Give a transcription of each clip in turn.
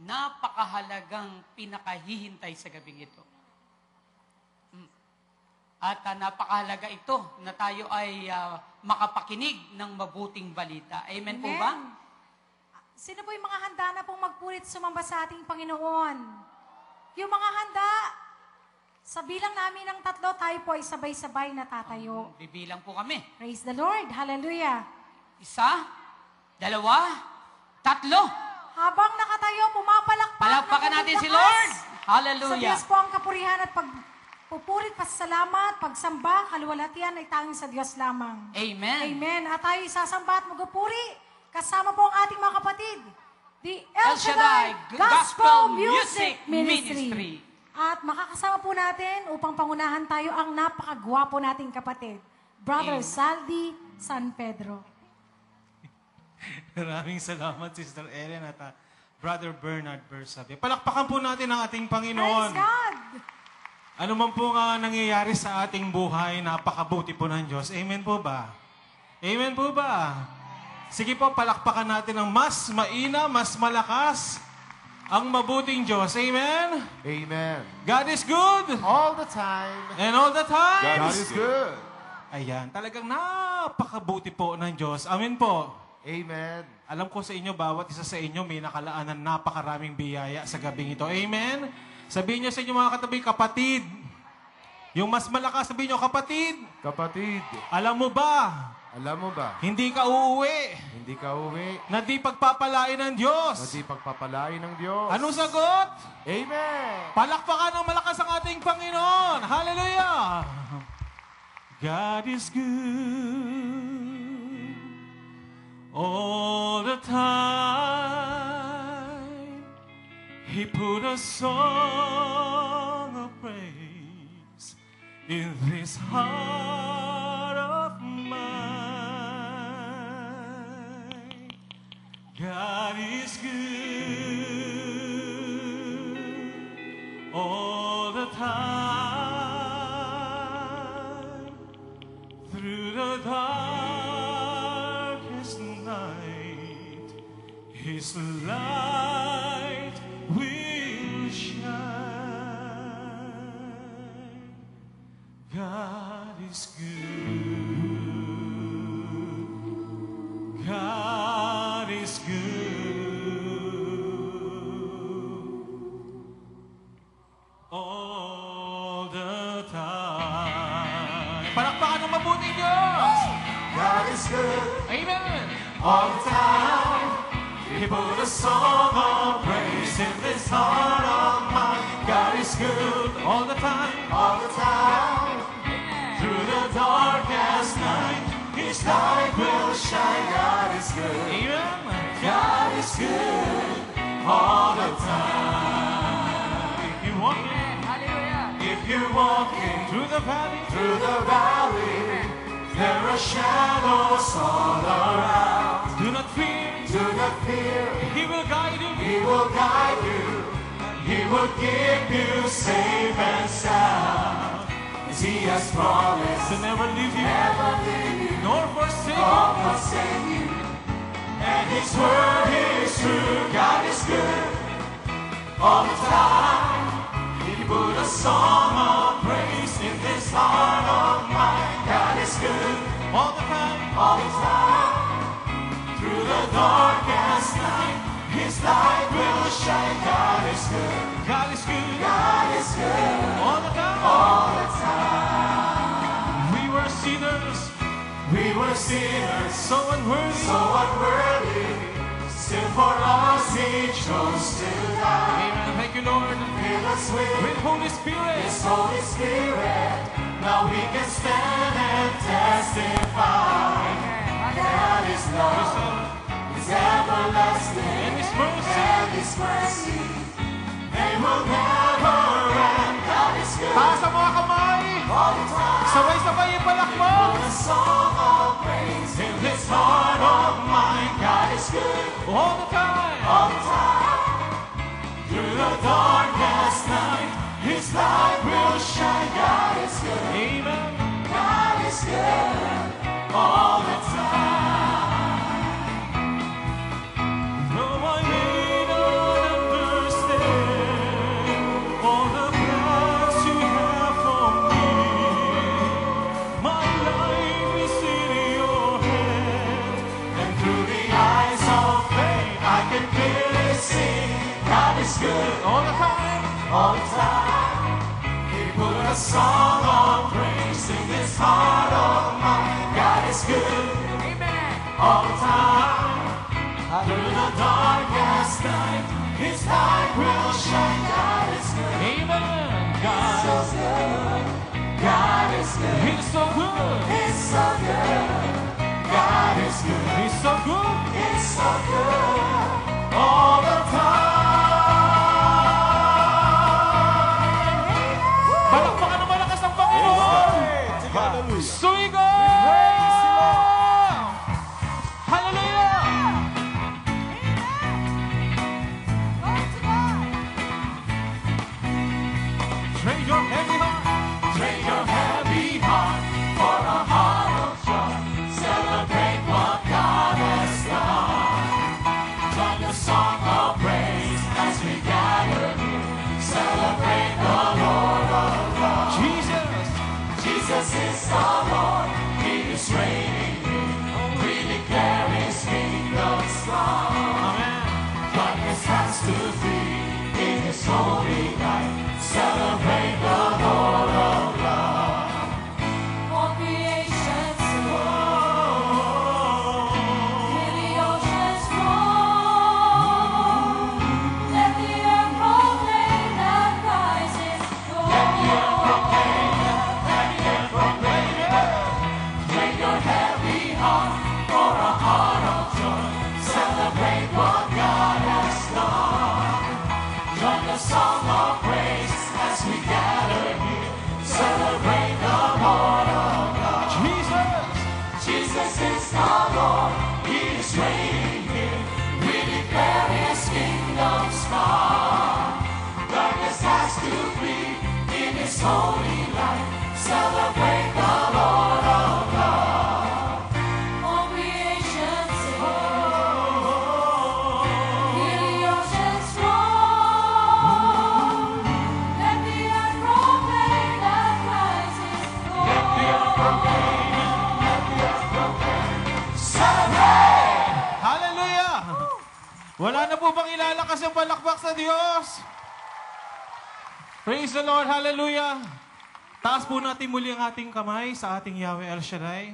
napakahalagang pinakahihintay sa gabing ito. At napakahalaga ito na tayo ay makapakinig ng mabuting balita. Amen, po ba? Sino po yung mga handa na pong magpulit sumamba sa ating Panginoon? Yung mga handa, sa bilang namin ng 3, tayo po ay sabay-sabay na tatayo. Bibilang po kami. Praise the Lord. Hallelujah. 1, 2, 3. Habang nakatayo, pumapalakpak. Palakpakan natin si Lord. Hallelujah. Sa Diyos po ang kapurihan at pagpupurit, pasasalamat, pagsamba, kaluwalhatian ay tanging sa Diyos lamang. Amen. Amen. At tayo isasamba at magpupuri. Kasama po ang ating mga kapatid. The El Shaddai Gospel Music Ministry. At makakasama po natin upang pangunahan tayo ang napakagwapo nating kapatid, Brother Saldi San Pedro. Maraming salamat, Sister Ellen at Brother Bernard Bersabe. Palakpakan po natin ang ating Panginoon. Praise God! Ano man po nga nangyayari sa ating buhay, napakabuti po ng Diyos. Amen po ba? Amen po ba? Sige po, palakpakan natin ng mas maina, mas malakas ang mabuting Diyos. Amen? Amen. God is good. All the time. And all the time. God is good. Ayan, talagang napakabuti po ng Diyos. Amen po. Amen. Alam ko sa inyo, bawat isa sa inyo may nakalaan ng napakaraming biyaya sa gabing ito. Amen? Sabihin niyo sa inyo mga katabi, kapatid. Yung mas malakas, sabihin niyo, kapatid. Kapatid, Alam mo ba, alam mo ba, hindi ka uuwi hindi ka uwi, na di pagpapalain ng Diyos. hindi pagpapalain ng Diyos. Anong sagot? Amen. Palakpakan ng malakas ang ating Panginoon. Hallelujah! God is good all the time. He put a song of praise in this heart of mine. God is good all the time. Through the darkest night, His light will shine. God is good. God is good all the time. Palakpakan ng mabuting Diyos. God is good Amen. all the time. He put a song of praise in this heart of mine. God is good All the time. all the time. Through the darkest night, His light will shine. God is good. Amen. God is good all the time. If you walk If you're walking through the valley, through the valley, there are shadows all around. do not fear. Do not fear, He will guide you. He will guide you. He will keep you safe and sound. As He has promised To never leave you, never leave you nor forsake or you. forsake you. And His word is true. God is good all the time. He put a song of praise in this heart of mine. God is good All the time. all the time. Through the darkest night, His light will shine. God is good. God is good God is good all the time. all the time. We were sinners, We were sinners, so unworthy. so unworthy. Still for us He chose to die. Amen. Thank you, Lord. Fill us with With Holy Spirit. His Holy Spirit. Now we can stand and testify that His love is everlasting. And His mercy. And His mercy, they will never end. God is good Taas ang mga kamay. all the time. Sabay-sabay ipalakpak. The song of praise in this heart of mine. God is good All the time. all the time. Through the darkest night, His light will shine. God is good. Amen. God is good all the time. Though I may not is good All the time. all the time. He put a song of praise in this heart of mine. God is good all the time. Through the darkest night, His light will shine. God is good. Amen. God is good. God is good. He's so good. He's so good. God is good. He's so good. He's so good all the time. Palakpakan ng malakas ang Panginoon. Sumigaw! Hallelujah! Trade your heavy heart. Trade your heavy heart for a heart of joy. Celebrate what God has done. Join the song of praise as we gather here. Celebrate the Lord of love. Jesus. Jesus is the Lord. He is reigning here. We declare His kingdom strong. Amen. Darkness has to flee in His holy light. Celebrate the Lord of love. All creation sing. Hear the oceans roar. Let the earth proclaim that Christ is Lord. Trade your heavy heart for a heart of joy. Celebrate what God has done. Join the song of praise as we gather here. Celebrate the Lord of love. Jesus. Jesus is the Lord. He is reigning here. We declare His kingdom strong. Darkness has to flee in His holy light. Celebrate the Lord of love. All creation sing. Hear the oceans roar. Let the earth proclaim that Christ is Lord. Celebrate! Hallelujah! Wala na po bang ilalakas ang palakpak sa Diyos? Praise the Lord! Hallelujah! Taas po natin muli ang ating kamay sa ating Yahweh El Shaddai.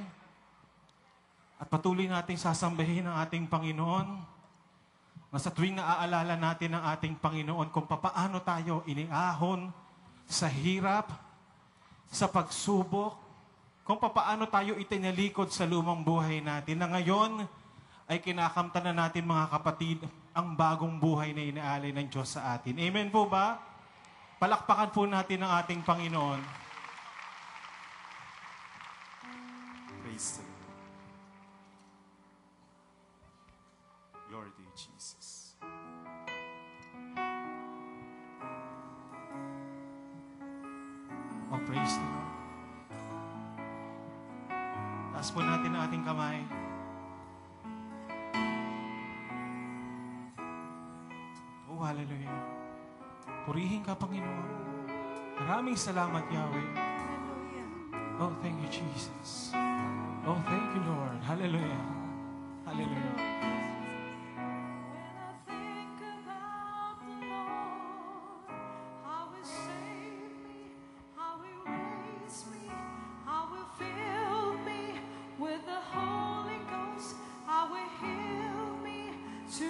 At patuloy natin sasambahin ang ating Panginoon na sa tuwing naaalala natin ang ating Panginoon kung papaano tayo iniahon sa hirap, sa pagsubok, kung papaano tayo itinalikod sa lumang buhay natin na ngayon ay kinakamtan na natin mga kapatid ang bagong buhay na inaalay ng Diyos sa atin. Amen po ba? Palakpakan po natin ang ating Panginoon. Praise the Lord. Glory to you, Jesus. Oh, praise the Lord. Taas po natin ang ating kamay. Oh, hallelujah. Purihin ka, Panginoon. Maraming salamat, Yahweh. Oh, thank you, Jesus. Oh, thank you, Lord. Hallelujah. Hallelujah. When I think about the Lord, how He saved me, how He raised me, how He filled me with the Holy Ghost, how He healed me to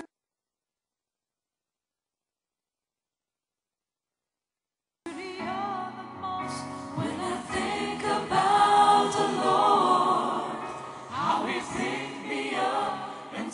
the uttermost. When I think about the Lord, How He picked me up and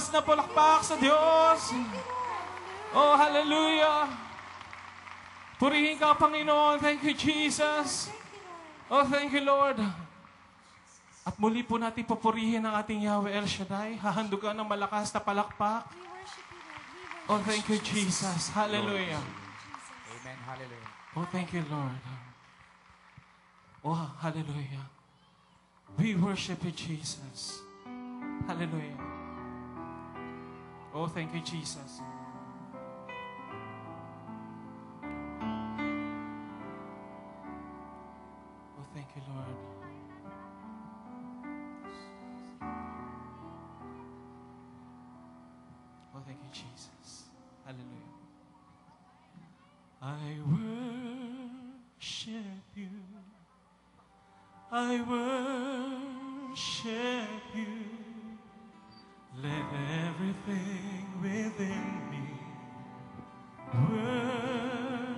malakas na palakpak sa Diyos. Oh, hallelujah. Purihin ka, Panginoon. Thank you, Jesus. Oh, thank you, Lord. At muli po natin papurihin ang ating Yahweh El Shaddai. Hahandugan ng malakas na palakpak. Oh, thank you, Jesus. Hallelujah. Amen. Hallelujah. Oh, thank you, Lord. Oh, hallelujah. We worship you, Jesus. Hallelujah. Oh, thank you, Jesus. Oh, thank you, Lord. Oh, thank you, Jesus. Hallelujah. I worship you. I worship you. Let everything within me worship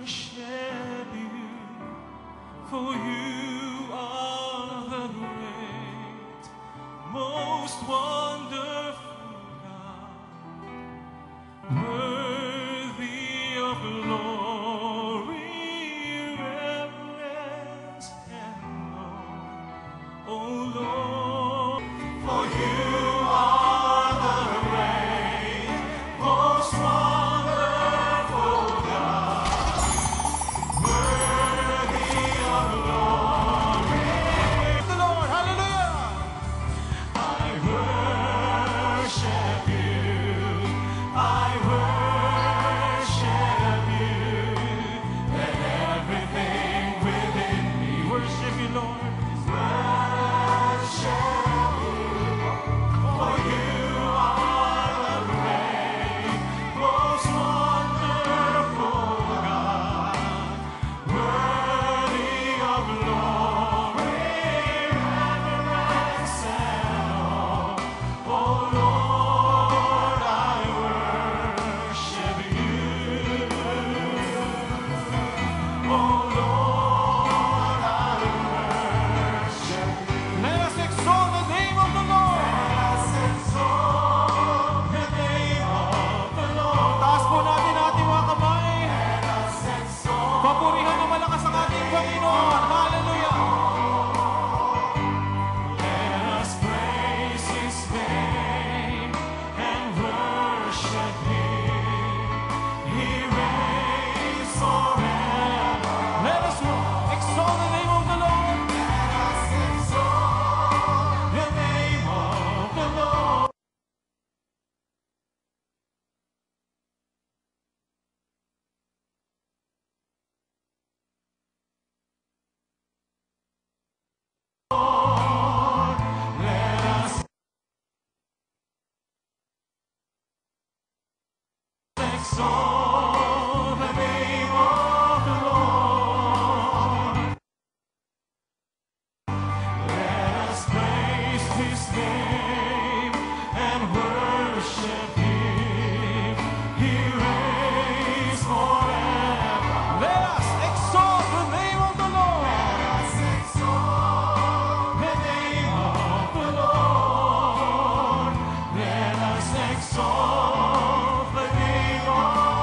you. For you are the great, most wonderful God, worthy of glory, reverence, and honor. Oh Lord, for you are the great, most wonderful God, worthy of glory. Praise the Lord, hallelujah. I worship you, I worship you. Let everything within me worship you, Lord. Worship you, for you are the great, most wonderful God, worthy of glory, reverence, and awe. Oh Lord, I worship you. Oh Lord, I worship you. Let us exalt the name of the Lord. Let us exalt the name of the Lord. Taas po natin ating mga kamay. Let us exalt. Papurihan na malakas ang ating Panginoon. Hallelujah. Let us praise His name and worship Him. He reigns forever. Let us exalt the name of the Lord. Let us exalt the name of the Lord. Let us exalt the name of the Lord. Let us praise His name and worship Him. He reigns forever. Let us exalt the name of the Lord. Let us exalt the name of the Lord. Let us exalt the name of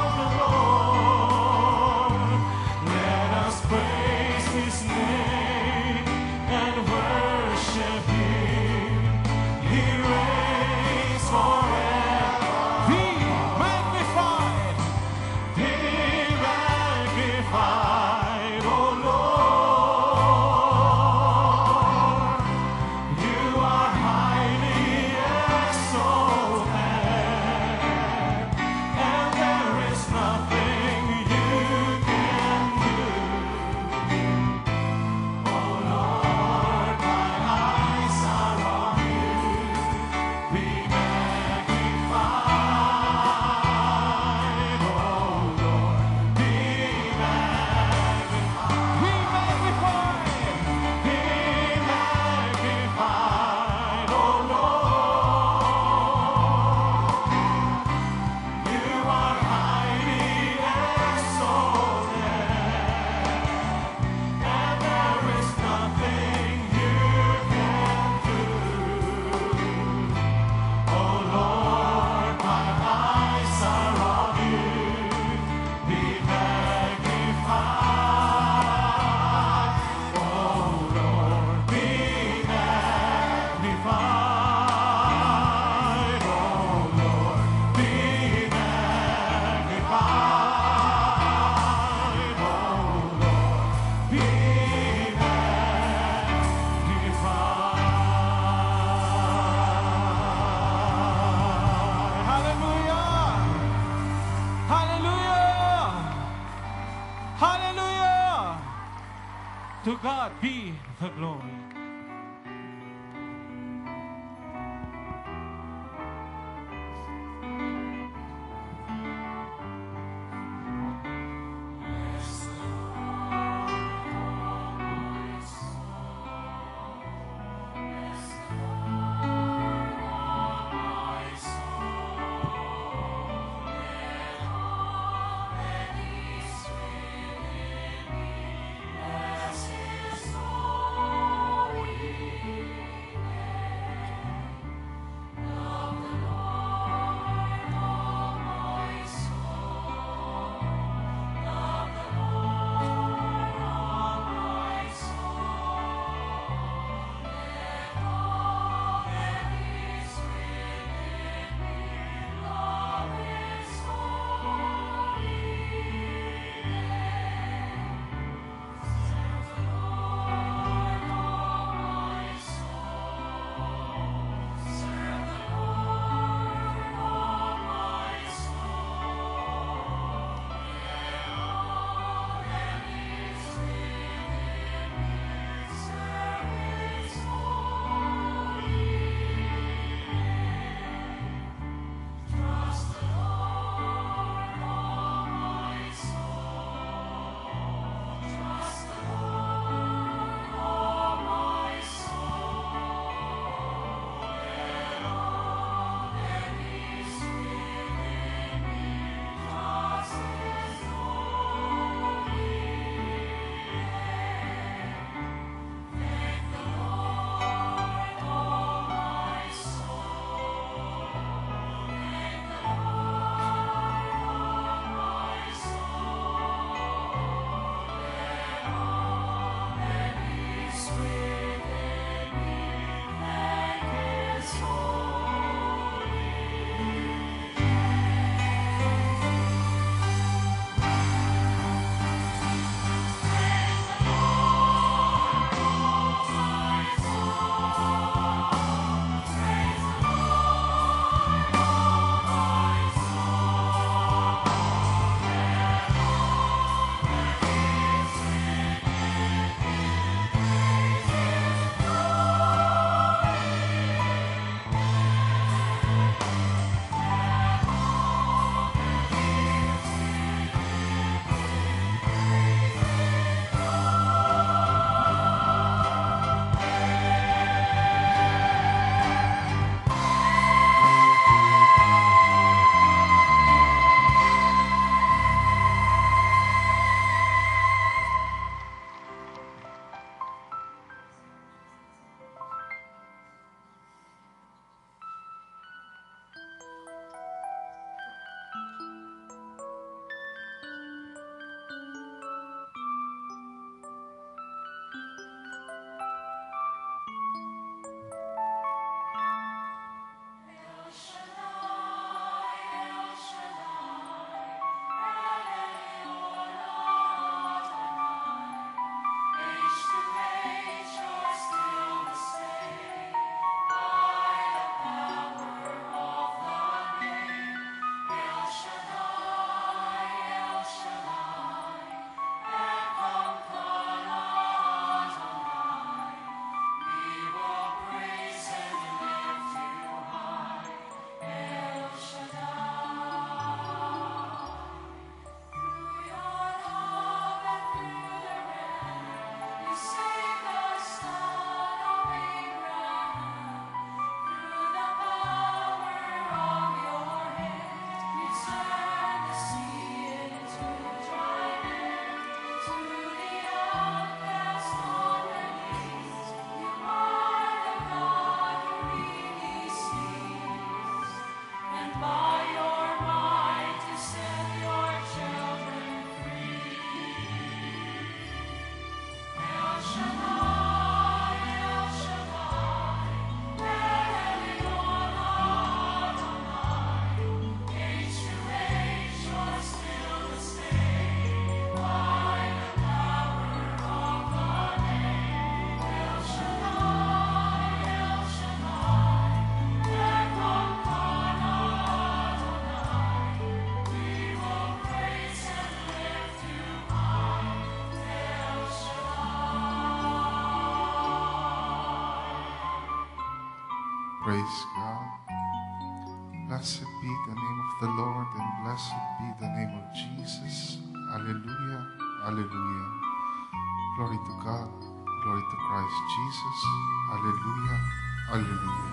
Hallelujah! To God be the glory. Praise God. Blessed be the name of the Lord and blessed be the name of Jesus. Hallelujah. Hallelujah. Glory to God. Glory to Christ Jesus. Hallelujah. Hallelujah.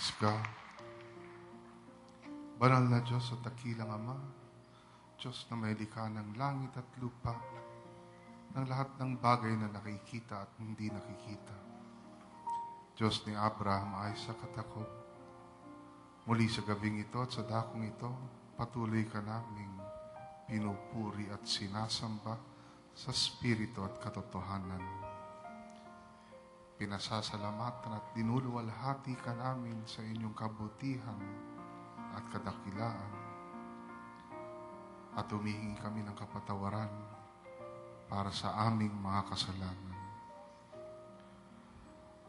Praise God. Banal na Diyos at dakilang Ama, Diyos na may likha ng langit at lupa, ng lahat ng bagay na nakikita at hindi nakikita. Diyos ni Abraham, Isaac at Jacob, muli sa gabing ito at sa dakong ito, patuloy ka naming pinupuri at sinasamba sa Espiritu at katotohanan. Pinasasalamatan at dinuluwalhati ka namin sa inyong kabutihan at kadakilaan. At humihingi kami ng kapatawaran para sa aming mga kasalanan.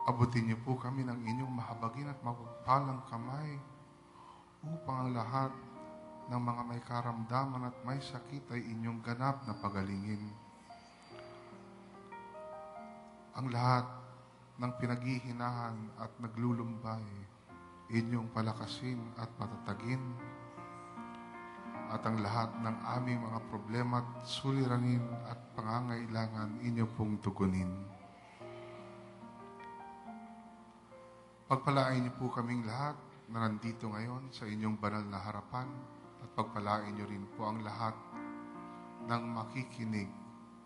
Abutin niyo po kami ng inyong mahabagin at mapagpalang kamay upang ang lahat ng mga may karamdaman at may sakit ay inyong ganap na pagalingin. Ang lahat ng pinaghihinahan at naglulumbay, inyong palakasin at patatagin. At ang lahat ng aming mga problema at suliranin at pangangailangan, inyo pong tugunin. Pagpalain niyo po kaming lahat na nandito ngayon sa inyong banal na harapan at pagpalain niyo rin po ang lahat ng makikinig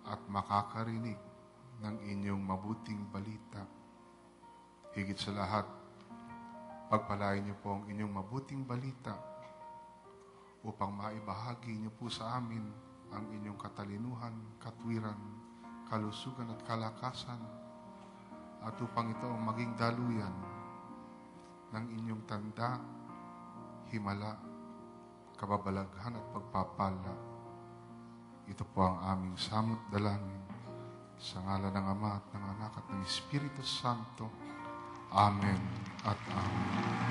at makakarinig ng inyong mabuting balita. Higit sa lahat, pagpalain niyo po ang inyong mabuting balita upang maibahagi niyo po sa amin ang inyong katalinuhan, katwiran, kalusugan at kalakasan at upang ito ang maging daluyan ng inyong tanda, himala, kababalaghan at pagpapala. Ito po ang aming samot dalangin sa ngalan ng Ama at ng Anak at ng Espiritu Santo. Amen at Amen.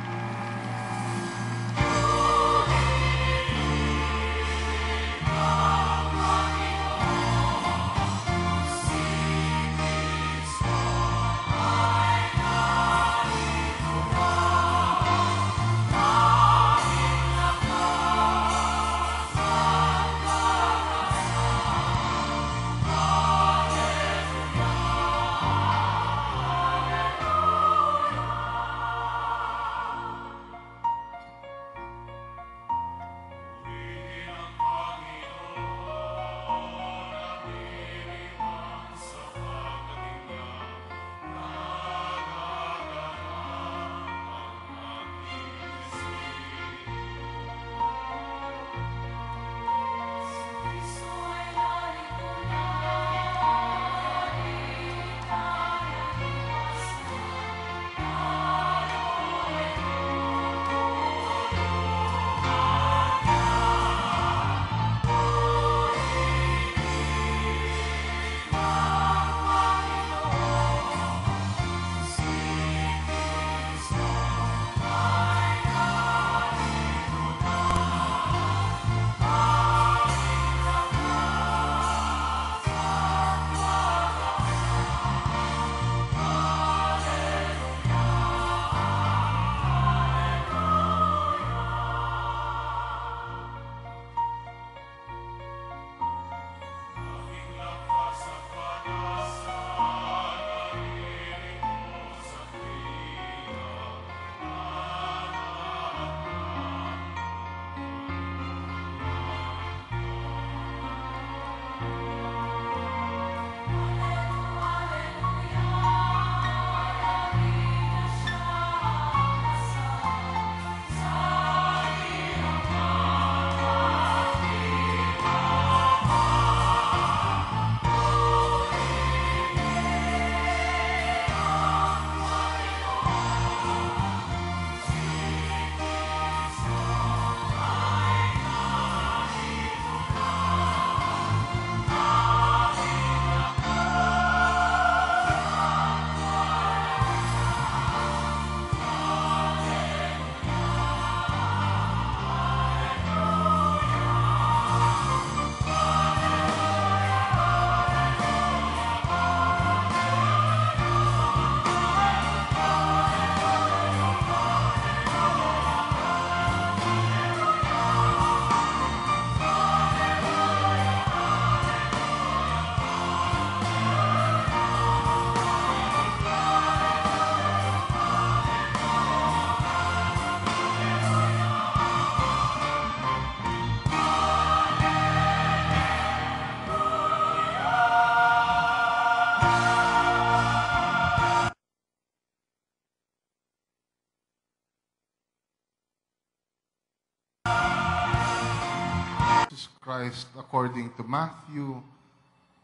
Christ according to Matthew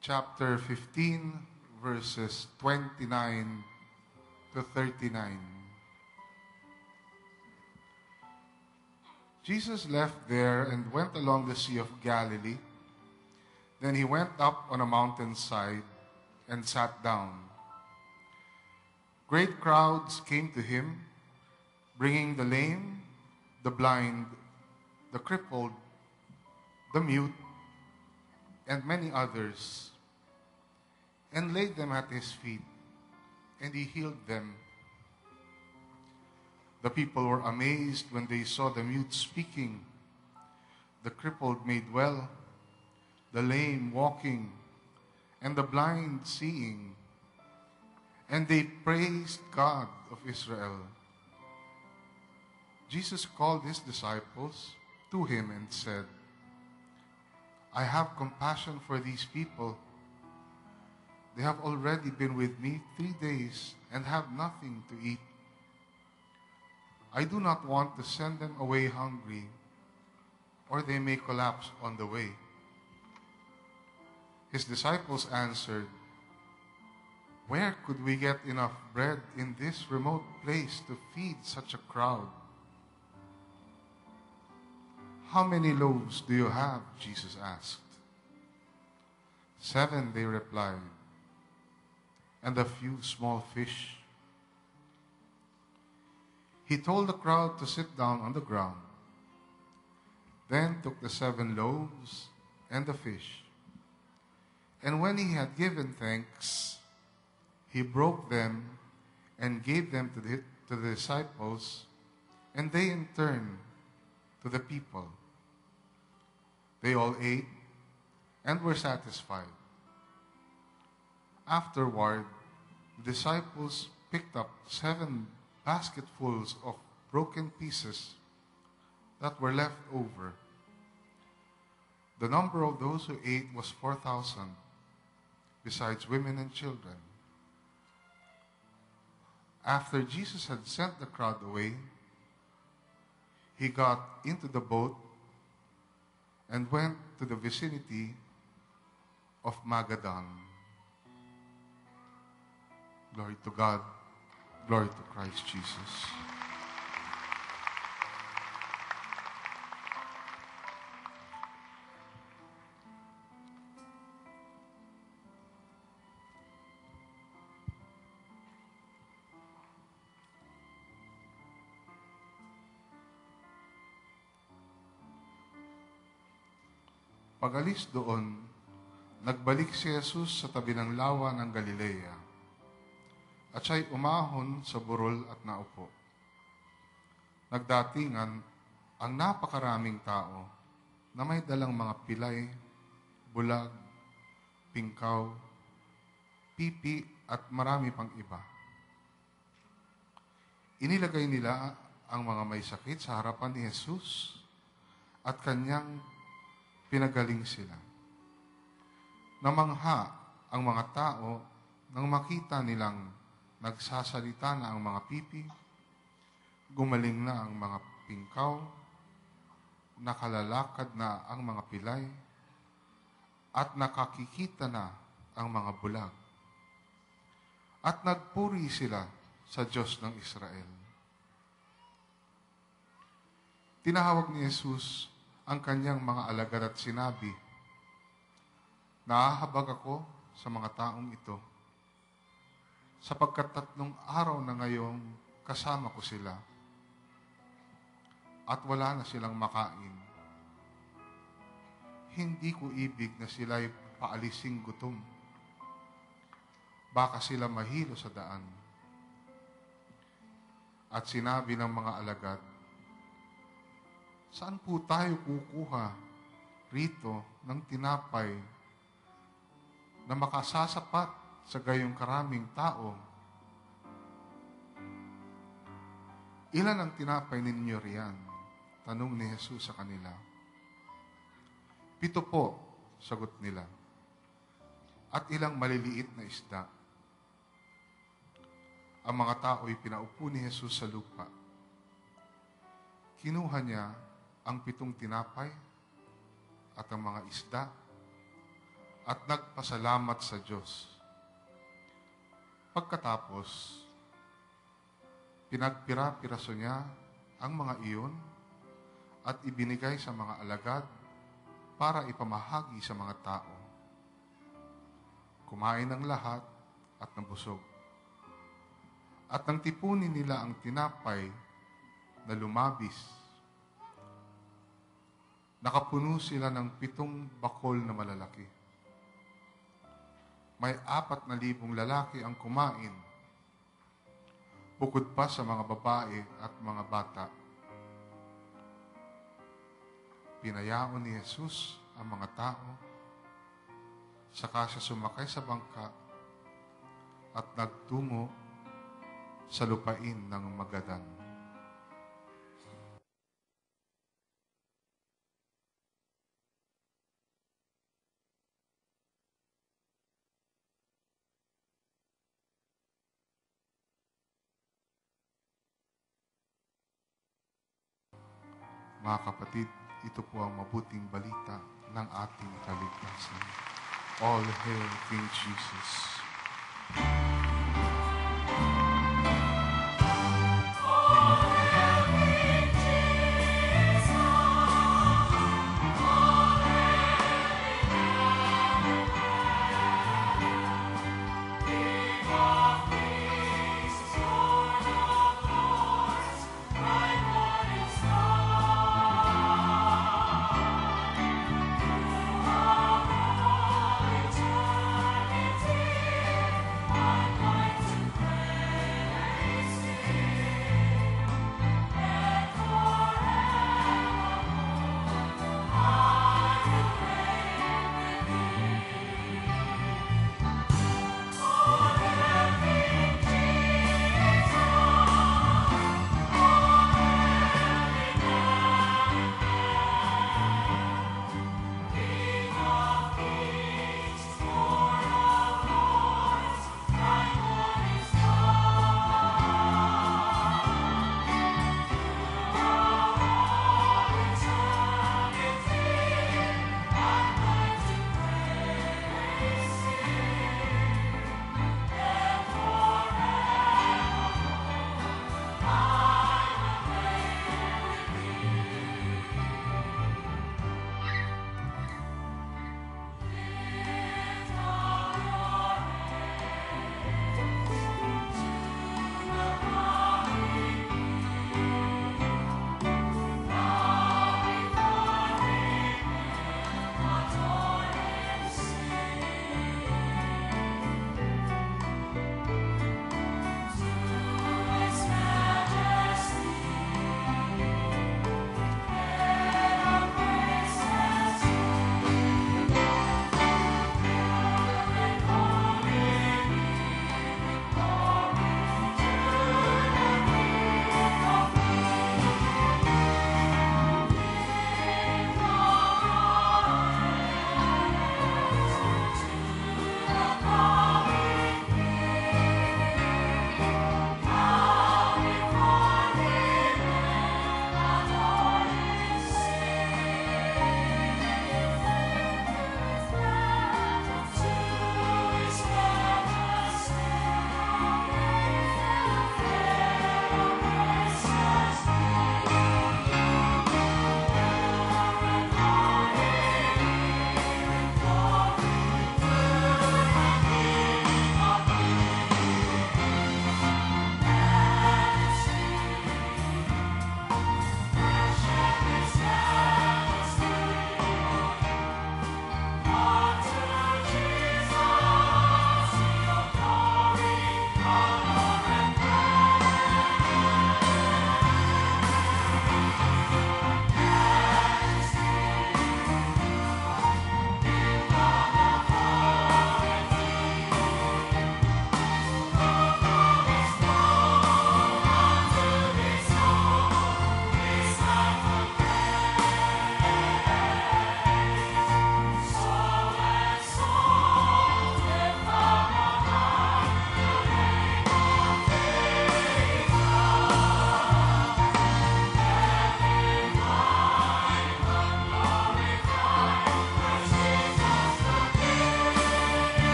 chapter 15, verses 29 to 39. Jesus left there and went along the Sea of Galilee. Then he went up on a mountainside and sat down. Great crowds came to him, bringing the lame, the blind, the crippled, the mute, and many others, and laid them at his feet, and he healed them. The people were amazed when they saw the mute speaking, the crippled made well, the lame walking, and the blind seeing. And they praised God of Israel. Jesus called his disciples to him and said, I have compassion for these people. They have already been with me 3 days and have nothing to eat. I do not want to send them away hungry, or they may collapse on the way. His disciples answered, Where could we get enough bread in this remote place to feed such a crowd? How many loaves do you have? Jesus asked. 7, they replied, and a few small fish. He told the crowd to sit down on the ground, then took the 7 loaves and the fish, and when he had given thanks, he broke them and gave them to the disciples, and they in turn to the people. They all ate and were satisfied. Afterward, the disciples picked up 7 basketfuls of broken pieces that were left over. The number of those who ate was 4,000, besides women and children. After Jesus had sent the crowd away, he got into the boat and went to the vicinity of Magadan. Glory to God. Glory to Christ Jesus. Pag-alis doon, nagbalik si Jesus sa tabi ng lawa ng Galilea, at siya'y umahon sa burol at naupo. Nagdatingan ang napakaraming tao na may dalang mga pilay, bulag, pingkaw, pipi at marami pang iba. Inilagay nila ang mga may sakit sa harapan ni Jesus at kanyang pinagaling sila. Namangha ang mga tao nang makita nilang nagsasalita na ang mga pipi, gumaling na ang mga pingkaw, nakalalakad na ang mga pilay, at nakakikita na ang mga bulag. At nagpuri sila sa Diyos ng Israel. Tinahawag ni Jesus ang kanyang mga alagad at sinabi, Naahabag ako sa mga taong ito, sapagkat 3 araw na ngayong kasama ko sila, at wala na silang makain. Hindi ko ibig na sila'y paalising gutom. Baka sila mahilo sa daan. At sinabi ng mga alagad, Saan po tayo kukuha rito ng tinapay na makasasapat sa gayong karaming tao? Ilan ang tinapay ninyo riyan? Tanong ni Jesus sa kanila. 7 po, sagot nila. At ilang maliliit na isda. Ang mga tao'y pinaupo ni Jesus sa lupa. Kinuha niya ang 7 tinapay, at ang mga isda at nagpasalamat sa Diyos. Pagkatapos, pinagpira-piraso niya ang mga iyon at ibinigay sa mga alagad para ipamahagi sa mga tao. Kumain ng lahat at nabusog. At nang tipunin nila ang tinapay na lumabis, nakapuno sila ng 7 bakol na malalaki. May 4,000 lalaki ang kumain, bukod pa sa mga babae at mga bata. Pinayaon ni Jesus ang mga tao, saka siya sumakay sa bangka at nagtungo sa lupain ng Magadan. Mga kapatid, ito po ang mabuting balita ng ating kaligtasan. All hail King Jesus.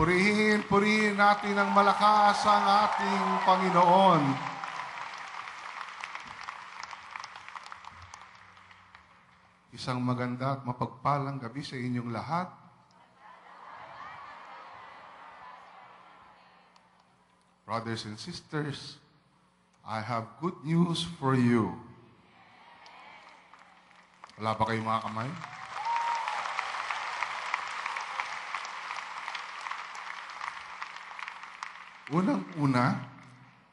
Purihin natin ng malakas ang ating Panginoon. Isang maganda at mapagpalang gabi sa inyong lahat. Brothers and sisters, I have good news for you. Wala ba kayong mga kamay? Unang-una,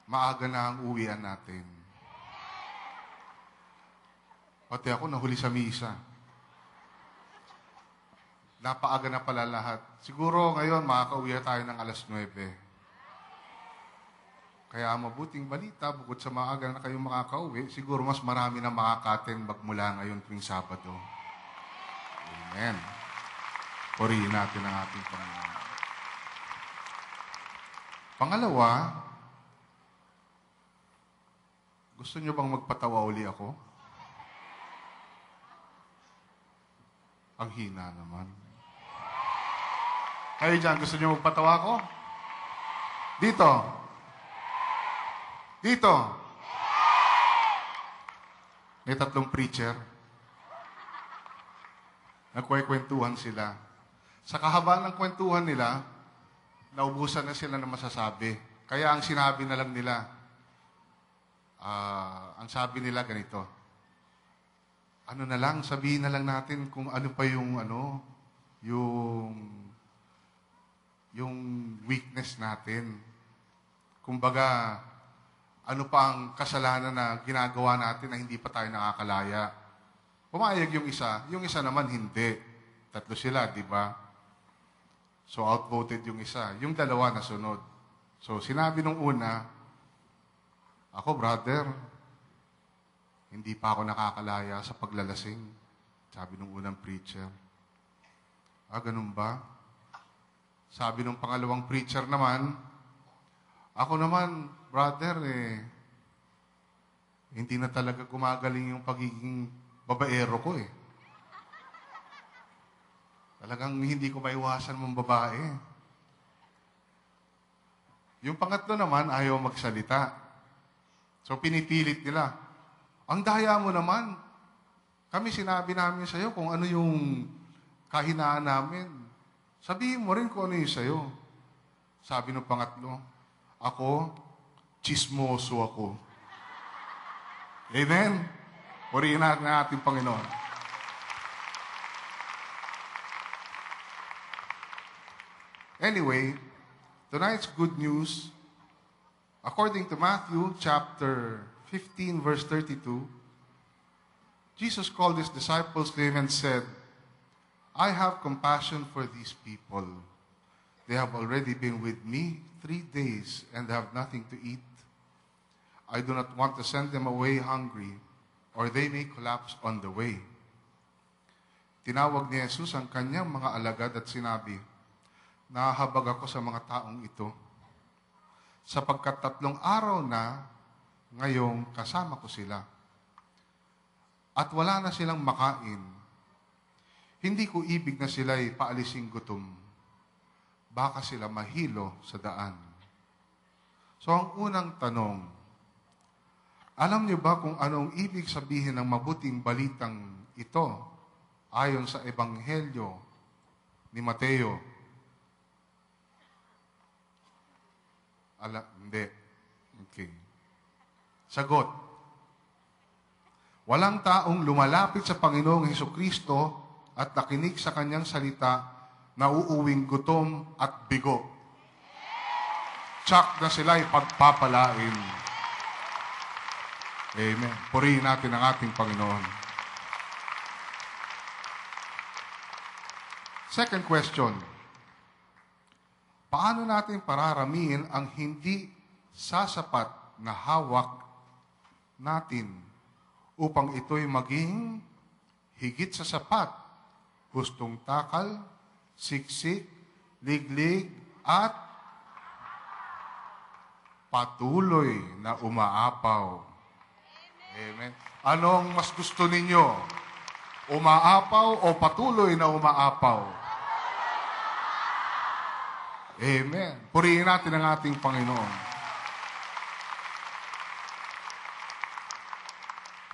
maaga na ang uwian natin. Pati ako nahuli sa misa. Napaaga na pala lahat. Siguro ngayon makakauwi tayo ng alas 9. Kaya mabuting balita, bukod sa maaga na kayong makakauwi, siguro mas marami na makaka-attend magmula ngayon tuwing Sabado. Amen. Purihin natin ang ating Panginoon. Pangalawa, gusto nyo bang magpatawa uli ako? Ang hina naman. Kayo dyan, gusto nyo magpatawa ako? Dito. Dito. May 3 preacher. Nagkwekwentuhan sila. Sa kahaba ng kwentuhan nila, naubusan na sila ng masasabi. Kaya ang sinabi na lang nila, ang sabi nila ganito, ano na lang, sabihin na lang natin kung ano pa yung weakness natin. Kumbaga, ano pa ang kasalanan na ginagawa natin na hindi pa tayo nakakalaya. Pumayag yung isa naman hindi. 3 sila, di ba? So, outvoted yung isa. Yung 2 na sunod. So, sinabi nung una, ako, brother, hindi pa ako nakakalaya sa paglalasing. Sabi nung unang preacher. Ganun ba? Sabi nung pangalawang preacher naman, ako naman, brother, hindi na talaga gumagaling yung pagiging babaero ko eh. Talagang hindi ko maiwasan mong babae. Yung pangatlo naman, ayaw magsalita. So, pinipilit nila. Ang daya mo naman. Kami sinabi namin sa'yo kung ano yung kahinaan namin. Sabihin mo rin kung ano yung sa'yo. Sabi ng pangatlo, ako, chismoso ako. Amen? Purihin natin ang ating Panginoon. Anyway, tonight's good news, according to Matthew chapter 15, verse 32, Jesus called his disciples to him and said, I have compassion for these people. They have already been with me 3 days and have nothing to eat. I do not want to send them away hungry, or they may collapse on the way. Tinawag ni Jesus ang kanyang mga alagad at sinabi, nahahabag ako sa mga taong ito, sapagkat 3 araw na ngayong kasama ko sila. At wala na silang makain. Hindi ko ibig na sila'y paalising gutom. Baka sila mahilo sa daan. So ang unang tanong, alam niyo ba kung anong ibig sabihin ng mabuting balitang ito ayon sa Ebanghelyo ni Mateo? Hindi. Okay. Sagot. Walang taong lumalapit sa Panginoong Hesukristo at nakinig sa kanyang salita na uuwing gutom at bigo. Tsak na sila'y pagpapalain. Amen. Purihin natin ang ating Panginoon. Second question. Paano natin pararamihin ang hindi sasapat na hawak natin upang ito'y maging higit sa sapat, hustong takal, siksik, liglig, at patuloy na umaapaw. Amen. Anong mas gusto ninyo? Umaapaw o patuloy na umaapaw? Amen. Purihin natin ang ating Panginoon.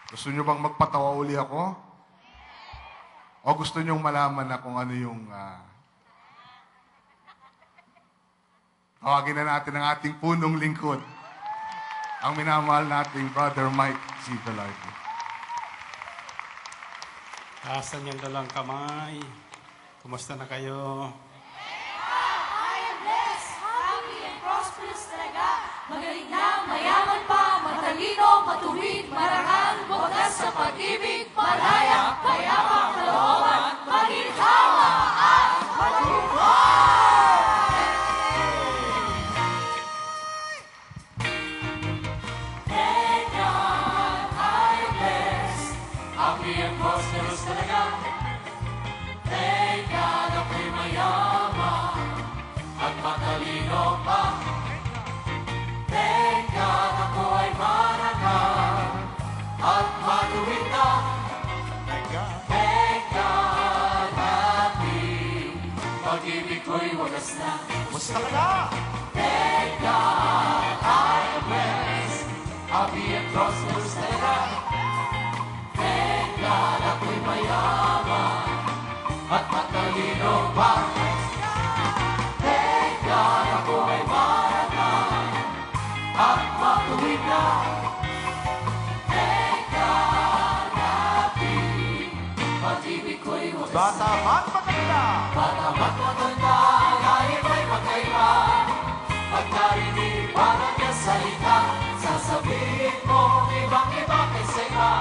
Gusto nyo bang magpatawa uli ako? O gusto nyo malaman na kung ano yung... Tawagin na natin ang ating punong lingkod. Ang minamahal nating Brother Mike C. Velarde. Taasan niyong dalang kamay. Kumusta na kayo? I am blessed, happy and prosperous talaga. Magaling na, mayaman pa, matalino, matuwid, marangal, wagas sa pag-ibig, malaya, payapang kalooban, maginhawa at Happy and prosperous talaga. Thank God ako'y mayaman at matalino pa. Thank God ako ay marangal at matuwid na. Thank God happy, pag-ibig ko'y wagas na. Musta ka na? Thank God I am blessed, happy and prosperous talaga. Thank God ako'y mayaman at matalino pa. Thank God ako ay marangal at matuwid na. Thank God happy, pag-ibig ko'y wagas. Bata at maganda. Bata at maganda, kahit may magkaiba. Pag narinig para niya salita, sasabihin mo ibang-iba kaysa iba.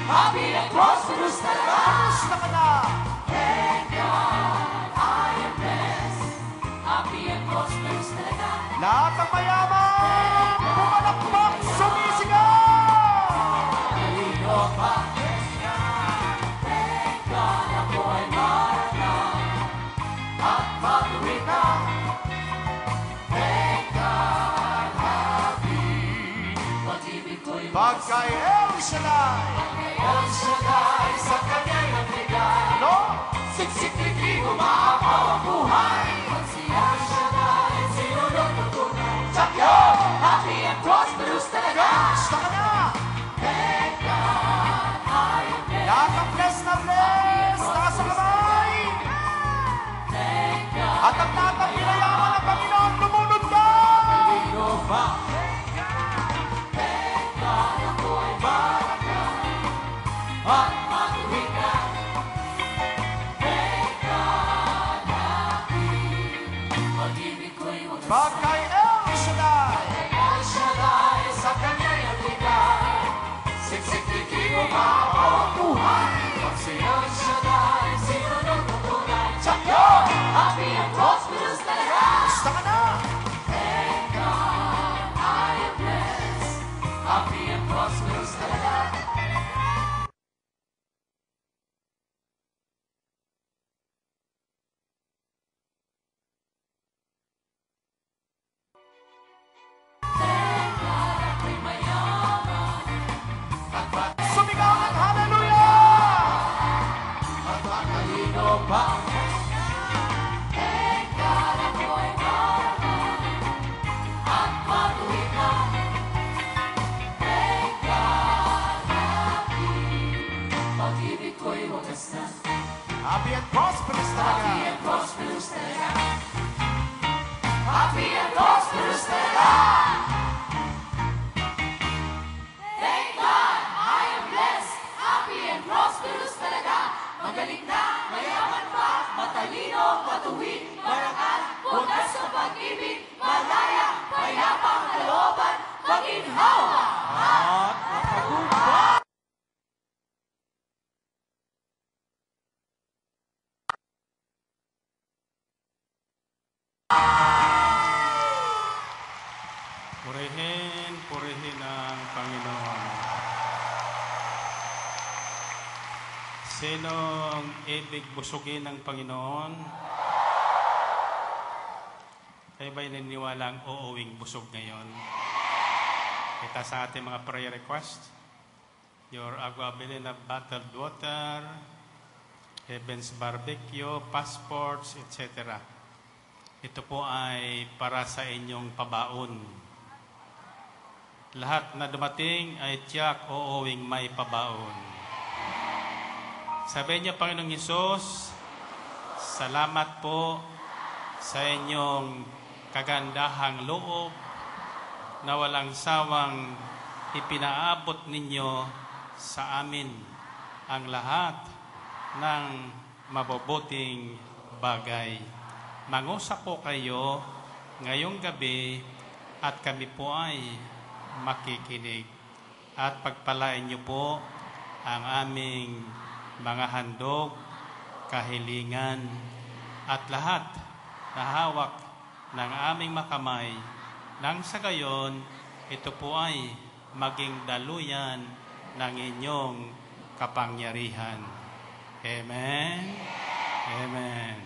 Happy and prosperous talaga. Gusto ka na. Thank God I am blessed. Happy and prosperous talaga. Lahat ng mayaman, pumalakpak, sumisigaw. Matalino pa. Thank God ako ay marangal at matuwid na. Thank God happy, pag-ibig ko'y pagkay El Shaddai. El Shaddai, sa kanya'y nagbigay. No? Siksik-liki, umaapaw ang buhay. Pag si El Shaddai, sinunod ng tunay. Sakyo! Happy and prosperous talaga. Gusto ka na! Thank God, I am blessed. Lahat ng bless na bless, taas ang kamay. Thank God. At ang lahat ng pinayaman ng Panginoon, lumunod ka! Pag-ibig pa. Thank God, ako ay marangal at matuwid na. Thank God happy, pag-ibig ko'y wagas. Pagkay El Shaddai. El Shaddai, sa kanya'y nagbigay. Siksik-liki, umapaw ang buhay. Pag si El Shaddai, sinunod ng tunay. Sakyo! Happy and prosperous talaga. Gusto ka na. Thank God I am blessed. Happy and prosperous talaga. Sumigaw ng hallelujah! At matalino pa. Thank God ako ay marangal at matuwid na. Thank God happy, pag-ibig ko'y wagas na. Happy and prosperous talaga. Happy and prosperous talaga. Happy and prosperous talaga. Thank God, I am blessed, happy and prosperous talaga. Magaling na, mayaman pa, matalino, matuwid, marangal, wagas sa pag-ibig, malaya, payapang kalooban, maginhawa at matagumpay. Purihin, purihin ang Panginoon. Sinong ibig busugin ng Panginoon? Kayo ba'y naniniwala ang uuwing busog ngayon? Kita sa ating mga prayer request. Your Agua Belena bottled water, Heaven's Barbecue, passports, etc. Ito po ay para sa inyong pabaon. Lahat na dumating ay tiyak o uwing may pabaon. Sabihin niyo, Panginoong Hesus, salamat po sa inyong kagandahang loob na walang sawang ipinaabot ninyo sa amin ang lahat ng mabubuting bagay. Mangusap po kayo ngayong gabi at kami po ay makikinig. At pagpalain niyo po ang aming mga handog, kahilingan, at lahat na hawak ng aming makamay nang sa gayon, ito po ay maging daluyan ng inyong kapangyarihan. Amen? Amen.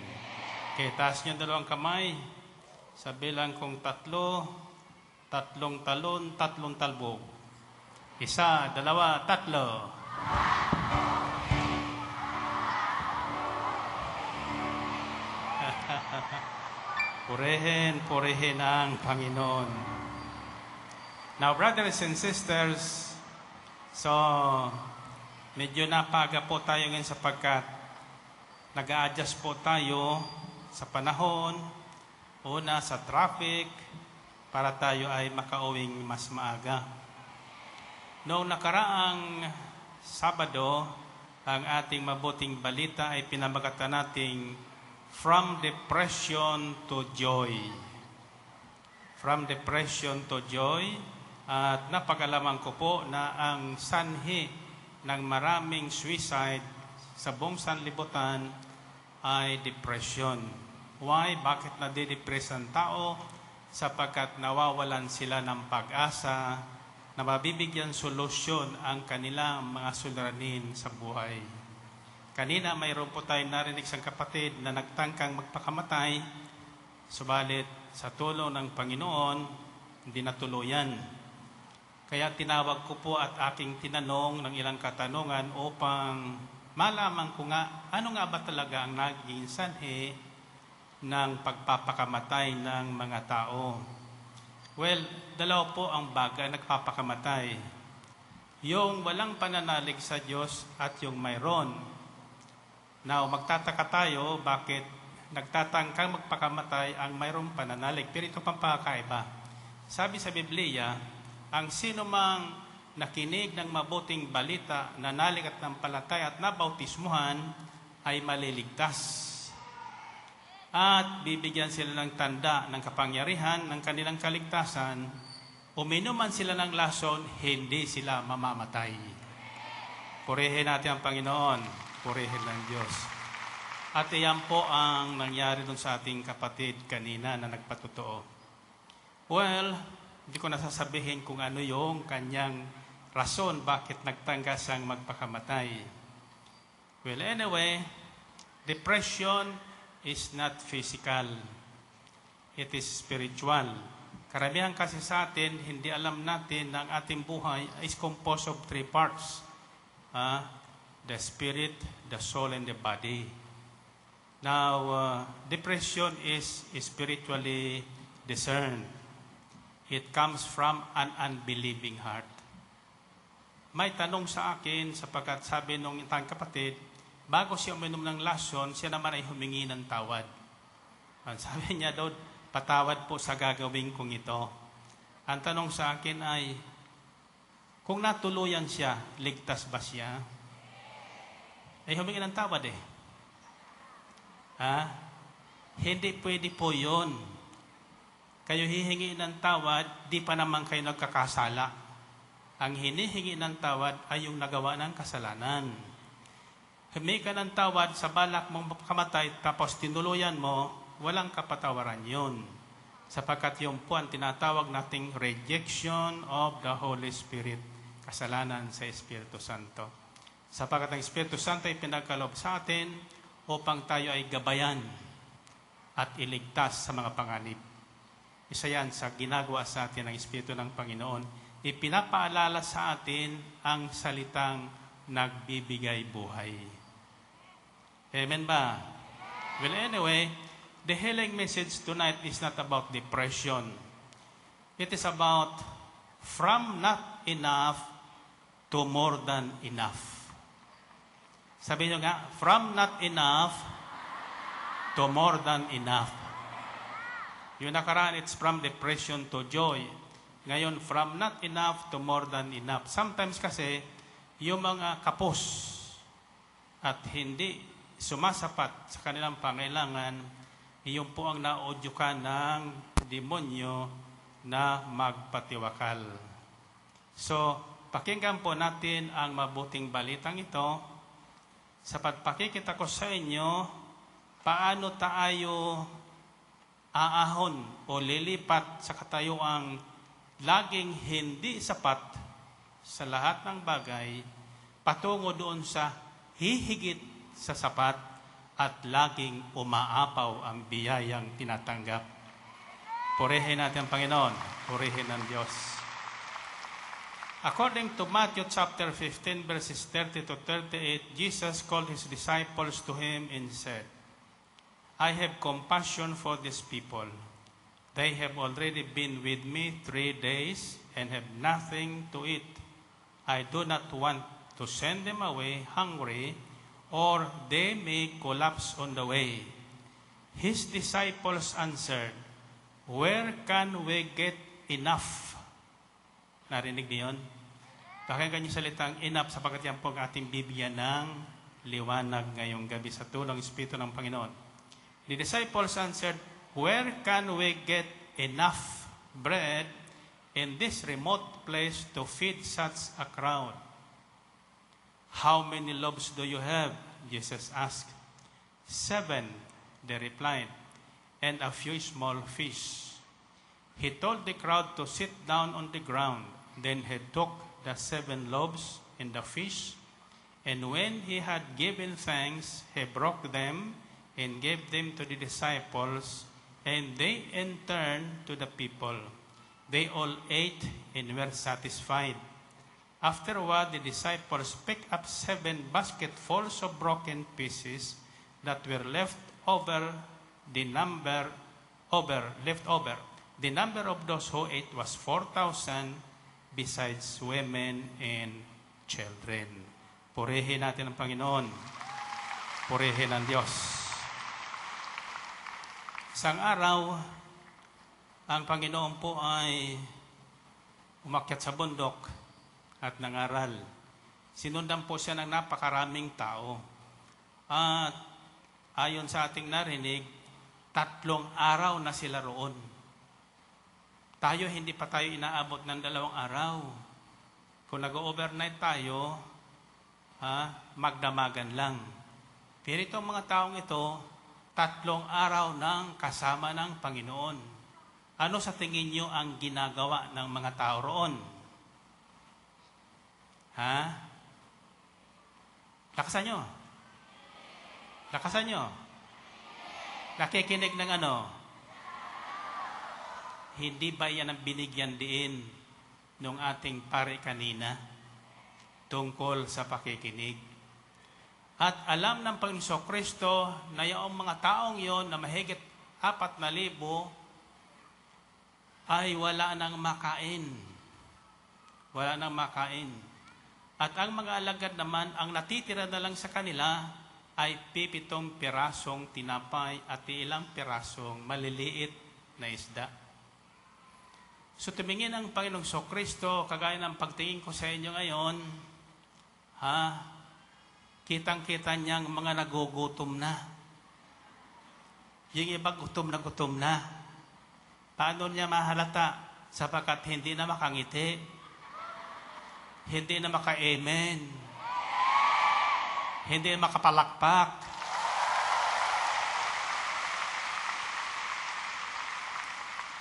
Okay, taas niyo dalawang kamay. Sa bilang kong 3, 3 talon, 3 talbog. 1, 2, 3. Purihin ang Panginoon. Now, brothers and sisters, so medyo napaga po tayo ngayon sapagkat nag-a-adjust po tayo sa panahon, una sa traffic, para tayo ay makauwing mas maaga. Noong nakaraang Sabado, ang ating mabuting balita ay pinamagatan nating From Depression to Joy. From Depression to Joy. At napagalaman ko po na ang sanhi ng maraming suicide sa buong sanlibutan ay depression. Why? Bakit nadidepress ang tao? Sapagkat nawawalan sila ng pag-asa na mabibigyan solusyon ang kanilang mga suliranin sa buhay. Kanina mayroon po tayong narinig sa kapatid na nagtangkang magpakamatay, subalit sa tulong ng Panginoon, hindi natuluyan. Kaya tinawag ko po at aking tinanong ng ilang katanungan upang malaman ko nga ano nga ba talaga ang naging sanhi ng pagpapakamatay ng mga tao. Well, dalawa po ang bagay nagpapakamatay. Yung walang pananalig sa Diyos at yung mayroon. Now, magtataka tayo bakit nagtatangkang magpakamatay ang mayroong pananalig. Pero ito pang pakaiba. Sabi sa Biblia, ang sino mang nakinig ng mabuting balita, nanalig at nampalatay at nabautismuhan ay maliligtas. At bibigyan sila ng tanda ng kapangyarihan ng kanilang kaligtasan. Uminuman sila ng lason, hindi sila mamamatay. Purihin natin ang Panginoon. Purihin ng Diyos. At iyan po ang nangyari dun sa ating kapatid kanina na nagpatotoo. Well, hindi ko nasasabihin kung ano yung kanyang rason bakit nagtangka siyang magpakamatay. Well, anyway, depression is not physical. It is spiritual. Karamihan kasi sa atin, hindi alam natin na ang ating buhay is composed of 3 parts. The spirit, the soul, and the body. Now, depression is spiritually discerned. It comes from an unbelieving heart. May tanong sa akin sapagkat sabi nung itang kapatid, bago siya uminom ng lason, siya naman ay humingi ng tawad. Sabi niya daw, patawad po sa gagawin kong ito. Ang tanong sa akin ay, kung natuluyan siya, ligtas ba siya? Ay humingi ng tawad eh. Hindi pwede po yun. Kayo hihingi ng tawad, di pa naman kayo nagkakasala. Ang hinihingi ng tawad ay yung nagawa ng kasalanan. Humingi ka ng tawad sa balak mong kamatay, tapos tinuluyan mo, walang kapatawaran yun. Sapagkat yung po ang tinatawag nating rejection of the Holy Spirit. Kasalanan sa Espiritu Santo. Sapagkat ang Espiritu Santo ay pinagkaloob sa atin upang tayo ay gabayan at iligtas sa mga panganib. Isa yan sa ginagawa sa atin ng Espiritu ng Panginoon. Ipinapaalala sa atin ang salitang nagbibigay buhay. Amen ba? Well, anyway, the healing message tonight is not about depression. It is about from not enough to more than enough. Sabi nyo nga, from not enough to more than enough. Yung nakaraan, it's from depression to joy. Ngayon, from not enough to more than enough. Sometimes kasi, yung mga kapos at hindi sumasapat sa kanilang pangailangan, iyon po ang naudyukan ng demonyo na magpatiwakal. So, pakinggan po natin ang mabuting balitang ito. Sa pagpakikita ko sa inyo, paano tayo aahon o lilipat sa katayuang laging hindi sapat sa lahat ng bagay, patungo doon sa hihigit sa sapat at laging umaapaw ang biyayang tinatanggap. Purihin natin ang Panginoon. Purihin ang Diyos. According to Matthew chapter 15, verses 30 to 38, Jesus called his disciples to him and said, I have compassion for these people. They have already been with me 3 days and have nothing to eat. I do not want to send them away hungry, or they may collapse on the way. His disciples answered, where can we get enough? Narinig niyo yun? Pakinggan niyo salitang enough sapagkat yan po ang ating bibigyan ng liwanag ngayong gabi sa tulong Espiritu ng Panginoon. The disciples answered, where can we get enough bread in this remote place to feed such a crowd? How many loaves do you have? Jesus asked. 7, they replied, and a few small fish. He told the crowd to sit down on the ground. Then he took the 7 loaves and the fish, and when he had given thanks, he broke them and gave them to the disciples, and they in turn to the people. They all ate and were satisfied. Afterward, the disciples picked up 7 basketfuls of broken pieces that were left over. The number of those who ate was 4,000, besides women and children. Purihin natin ang Panginoon. Purihin ang Diyos. Isang araw, ang Panginoon po ay umakyat sa bundok at nangaral. Sinundan po siya ng napakaraming tao. At ayon sa ating narinig, 3 araw na sila roon. Tayo, hindi pa tayo inaabot ng 2 araw. Kung nag-overnight tayo, magdamagan lang. Pero itong mga taong ito, 3 araw nang kasama ng Panginoon. Ano sa tingin nyo ang ginagawa ng mga tao roon? Lakasan nyo. Lakasan nyo. Nakikinig ng ano? Hindi ba yan ang binigyan din ng ating pare kanina tungkol sa pakikinig? At alam ng Panginoon Kristo na yung mga taong yon na mahigit 4,000 ay wala nang makain. Wala nang makain. At ang mga alagad naman, ang natitira na lang sa kanila ay 7 pirasong tinapay at ilang pirasong maliliit na isda. So tumingin ang Panginoong Kristo, kagaya ng pagtingin ko sa inyo ngayon, kitang-kita niyang mga nagugutom na. Yung iba gutom na. Paano niya mahalata? Sapagkat hindi na makangiti, hindi na maka-amen, hindi na makapalakpak.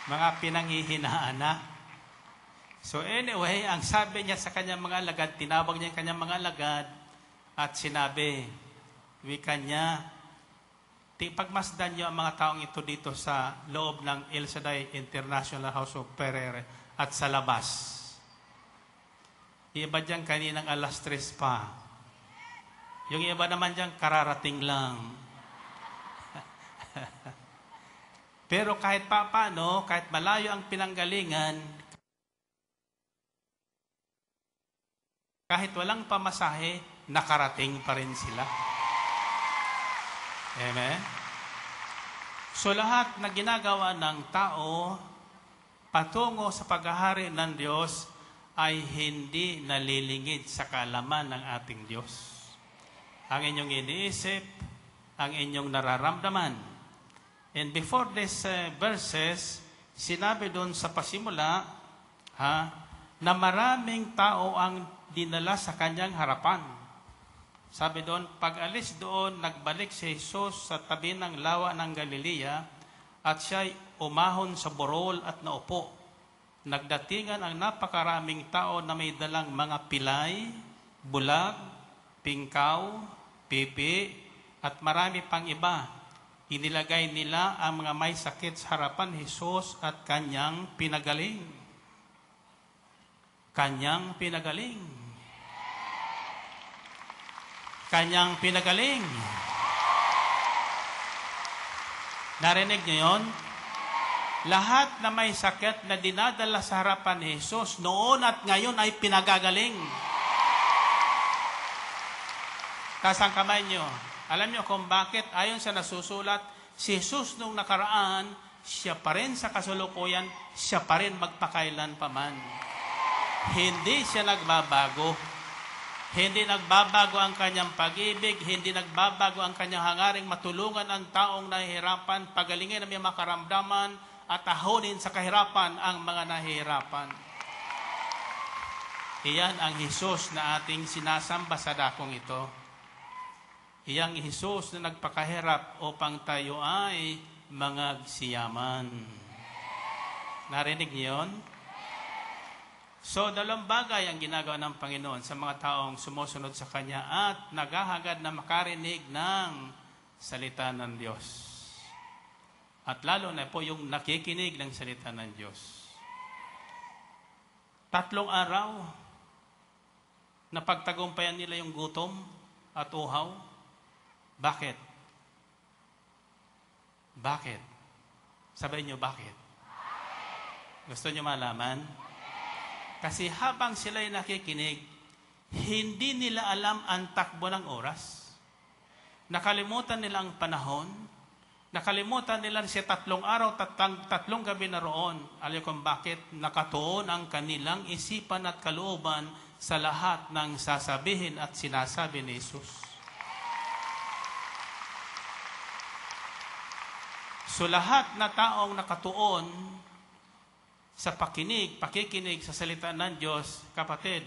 Mga pinanghihinaan na. So anyway, ang sabi niya sa kanyang mga alagad, tinawag niya ang kanyang mga alagad at sinabi, wika niya, pagmasdan niyo ang mga taong ito dito sa loob ng El Shaddai International House of Prayer at sa labas. Iba dyan kaninang 3:00 pa. Yung iba naman dyan kararating lang. Pero kahit paano, kahit malayo ang pinanggalingan, kahit walang pamasahe, nakarating pa rin sila. Amen? So lahat na ginagawa ng tao patungo sa paghahari ng Diyos ay hindi nalilingid sa kaalaman ng ating Diyos. Ang inyong iniisip, ang inyong nararamdaman. And before these verses, sinabi doon sa pasimula, na maraming tao ang dinala sa kanyang harapan. Sabi doon, pag-alis doon, nagbalik si Jesus sa tabi ng lawa ng Galilea at siya'y umahon sa burol at naupo. Nagdatingan ang napakaraming tao na may dalang mga pilay, bulag, pingkaw, pipi, at marami pang iba. Inilagay nila ang mga may sakit sa harapan ni Jesus at kanyang pinagaling. Kanyang pinagaling. Kanyang pinagaling. Narinig niyo yun? Lahat na may sakit na dinadala sa harapan ni Jesus, noon at ngayon ay pinagagaling. Taas ang kamay niyo. Alam niyo kung bakit? Ayon sa nasusulat, si Jesus nung nakaraan, siya pa rin sa kasulukuyan, siya pa rin magpakailan pa man. Hindi siya nagbabago. Hindi nagbabago ang kanyang pag-ibig, hindi nagbabago ang kanyang hangaring matulungan ang taong nahihirapan, pagalingin ang mga makaramdaman, at ahonin sa kahirapan ang mga nahihirapan. Iyan ang Jesus na ating sinasamba sa dakong ito. Iyang Jesus na nagpakahirap upang tayo ay mangagsiyaman. Narinig niyo yun? So, dalawang bagay ang ginagawa ng Panginoon sa mga taong sumusunod sa Kanya at naghahagad na makarinig ng salita ng Diyos. At lalo na po yung nakikinig ng salita ng Diyos. 3 araw na pagtagumpayan nila yung gutom at uhaw. Bakit? Bakit? Sabihin niyo, bakit? Gusto niyo malaman? Kasi habang sila'y nakikinig, hindi nila alam ang takbo ng oras. Nakalimutan nila ang panahon. Nakalimutan nila siya 3 araw, 3 gabi na roon. Alam kung bakit? Nakatuon ang kanilang isipan at kalooban sa lahat ng sasabihin at sinasabi ni Jesus. So lahat na taong nakatuon sa pakikinig sa salita ng Diyos, kapatid,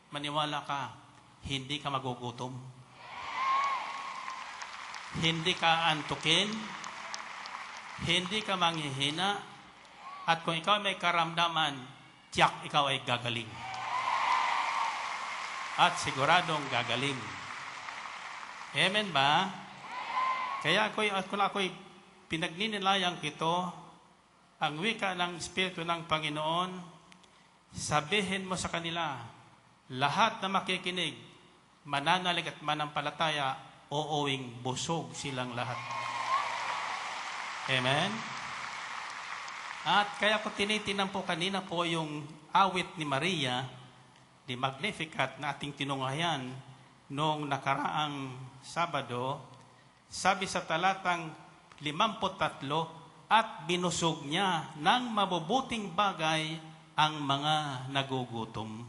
maniwala ka, hindi ka magugutom. Hindi ka antukin, hindi ka manghihina, at kung ikaw may karamdaman, tiyak ikaw ay gagaling. At siguradong gagaling. Amen ba? Kaya kung ako'y pinagninilayang ito, ang wika ng Espiritu ng Panginoon, sabihin mo sa kanila, lahat na makikinig, mananalig at manampalataya, uuwing busog silang lahat. Amen? At kaya ko tinitingnan po kanina po yung awit ni Maria, di Magnificat na ating tinunghayan noong nakaraang Sabado, sabi sa talatang 53, at binusog niya ng mabubuting bagay ang mga nagugutom.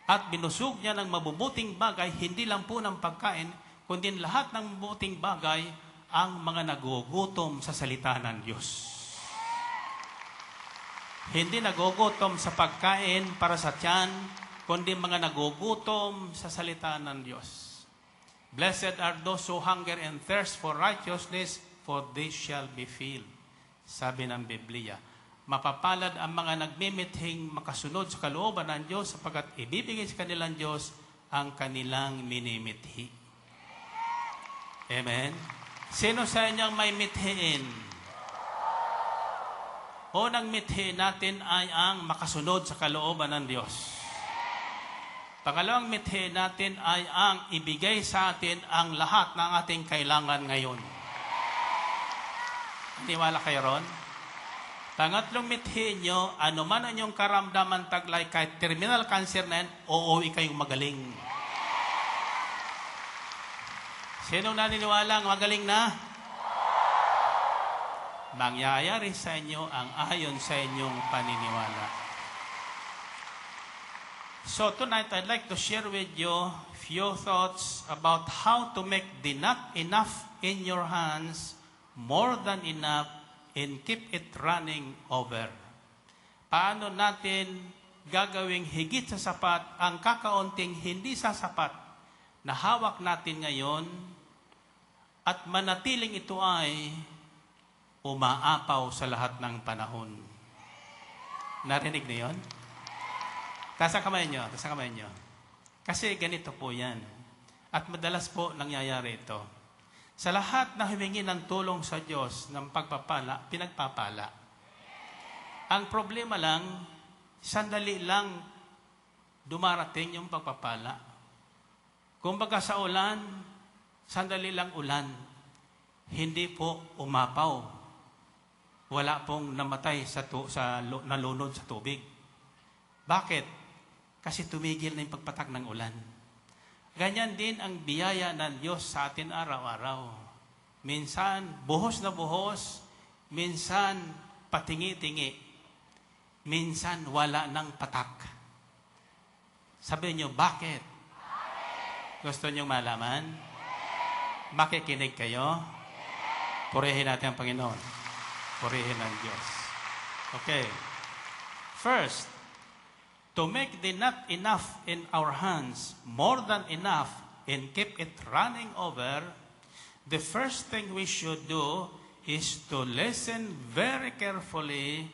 At binusog niya ng mabubuting bagay, hindi lang po ng pagkain, kundi lahat ng mabubuting bagay ang mga nagugutom sa salita ng Diyos. Hindi nagugutom sa pagkain para sa tiyan, kundi mga nagugutom sa salita ng Diyos. Blessed are those who hunger and thirst for righteousness, for they shall be filled. Sabi ng Biblia, mapapalad ang mga nagmimithing makasunod sa kalooban ng Diyos sapagkat ibibigay sa kanilang Diyos ang kanilang minimithi. Amen? Sino sa inyong may mithiin? Unang mithiin natin ay ang makasunod sa kalooban ng Diyos. Pangalawang mithiin natin ay ang ibigay sa atin ang lahat ng ating kailangan ngayon. Niwala kayo ron? Pangatlong mithiin nyo, ano man ang inyong karamdaman taglay, kahit terminal cancer na yan, uuwi kayong magaling. Sinong naniniwala ang magaling na? Mangyayari sa inyo ang ayon sa inyong paniniwala. So tonight, I'd like to share with you few thoughts about how to make the not enough in your hands more than enough and keep it running over. Paano natin gagawing higit sa sapat ang kakaunting hindi sasapat na hawak natin ngayon at manatiling ito ay umaapaw sa lahat ng panahon. Narinig niyo yun? Taas ang kamay nyo, taas ang kamay nyo. Kasi ganito po yan. At madalas po nangyayari ito. Sa lahat na humingi ng tulong sa Diyos ng pagpapala, pinagpapala. Ang problema lang, sandali lang dumarating yung pagpapala. Kumbaga sa ulan, sandali lang ulan. Hindi po umapaw. Wala pong namatay nalunod sa tubig. Bakit? Kasi tumigil na yung pagpatak ng ulan. Ganyan din ang biyaya ng Diyos sa atin araw-araw. Minsan, buhos na buhos. Minsan, patingi-tingi. Minsan, wala ng patak. Sabihin nyo, bakit? Gusto nyo malaman? Makikinig kayo? Purihin natin ang Panginoon. Purihin ang Diyos. Okay. First, to make the not enough in our hands more than enough and keep it running over, the first thing we should do is to listen very carefully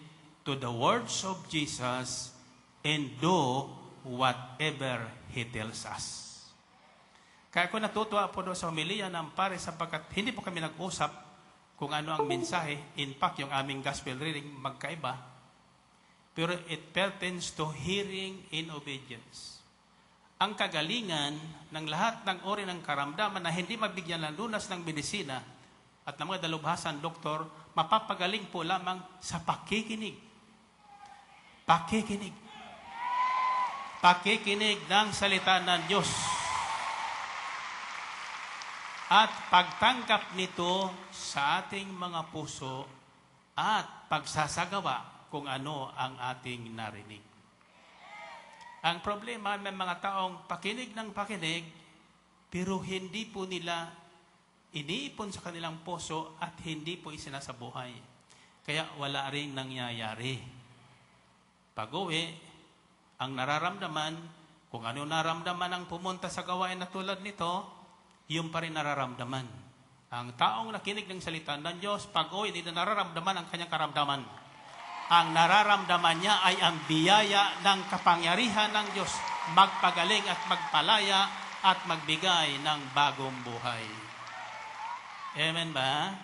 to the words of Jesus and do whatever He tells us. Kaya ako natutuwa po doon sa homilya ng pare sapagkat hindi po kami nag-usap kung ano ang mensahe. In fact, yung aming gospel reading magkaiba. Pero it pertains to hearing in obedience. Ang kagalingan ng lahat ng uri ng karamdaman na hindi mabigyan ng lunas ng medisina at ng mga dalubhasan, doktor, mapapagaling po lamang sa pakikinig. Pakikinig. Pakikinig ng salita ng Diyos. At pagtanggap nito sa ating mga puso at pagsasagawa kung ano ang ating narinig. Ang problema, may mga taong pakinig ng pakinig, pero hindi po nila iniipon sa kanilang puso at hindi po isinasabuhay. Kaya wala rin nangyayari. Pag-uwi, ang nararamdaman, kung ano nararamdaman ang pumunta sa gawain na tulad nito, yung pa rin nararamdaman. Ang taong nakinig ng salita ng Diyos, pag-uwi, hindi na nararamdaman ang kanyang karamdaman. Ang nararamdaman niya ay ang biyaya ng kapangyarihan ng Diyos magpagaling at magpalaya at magbigay ng bagong buhay. Amen ba?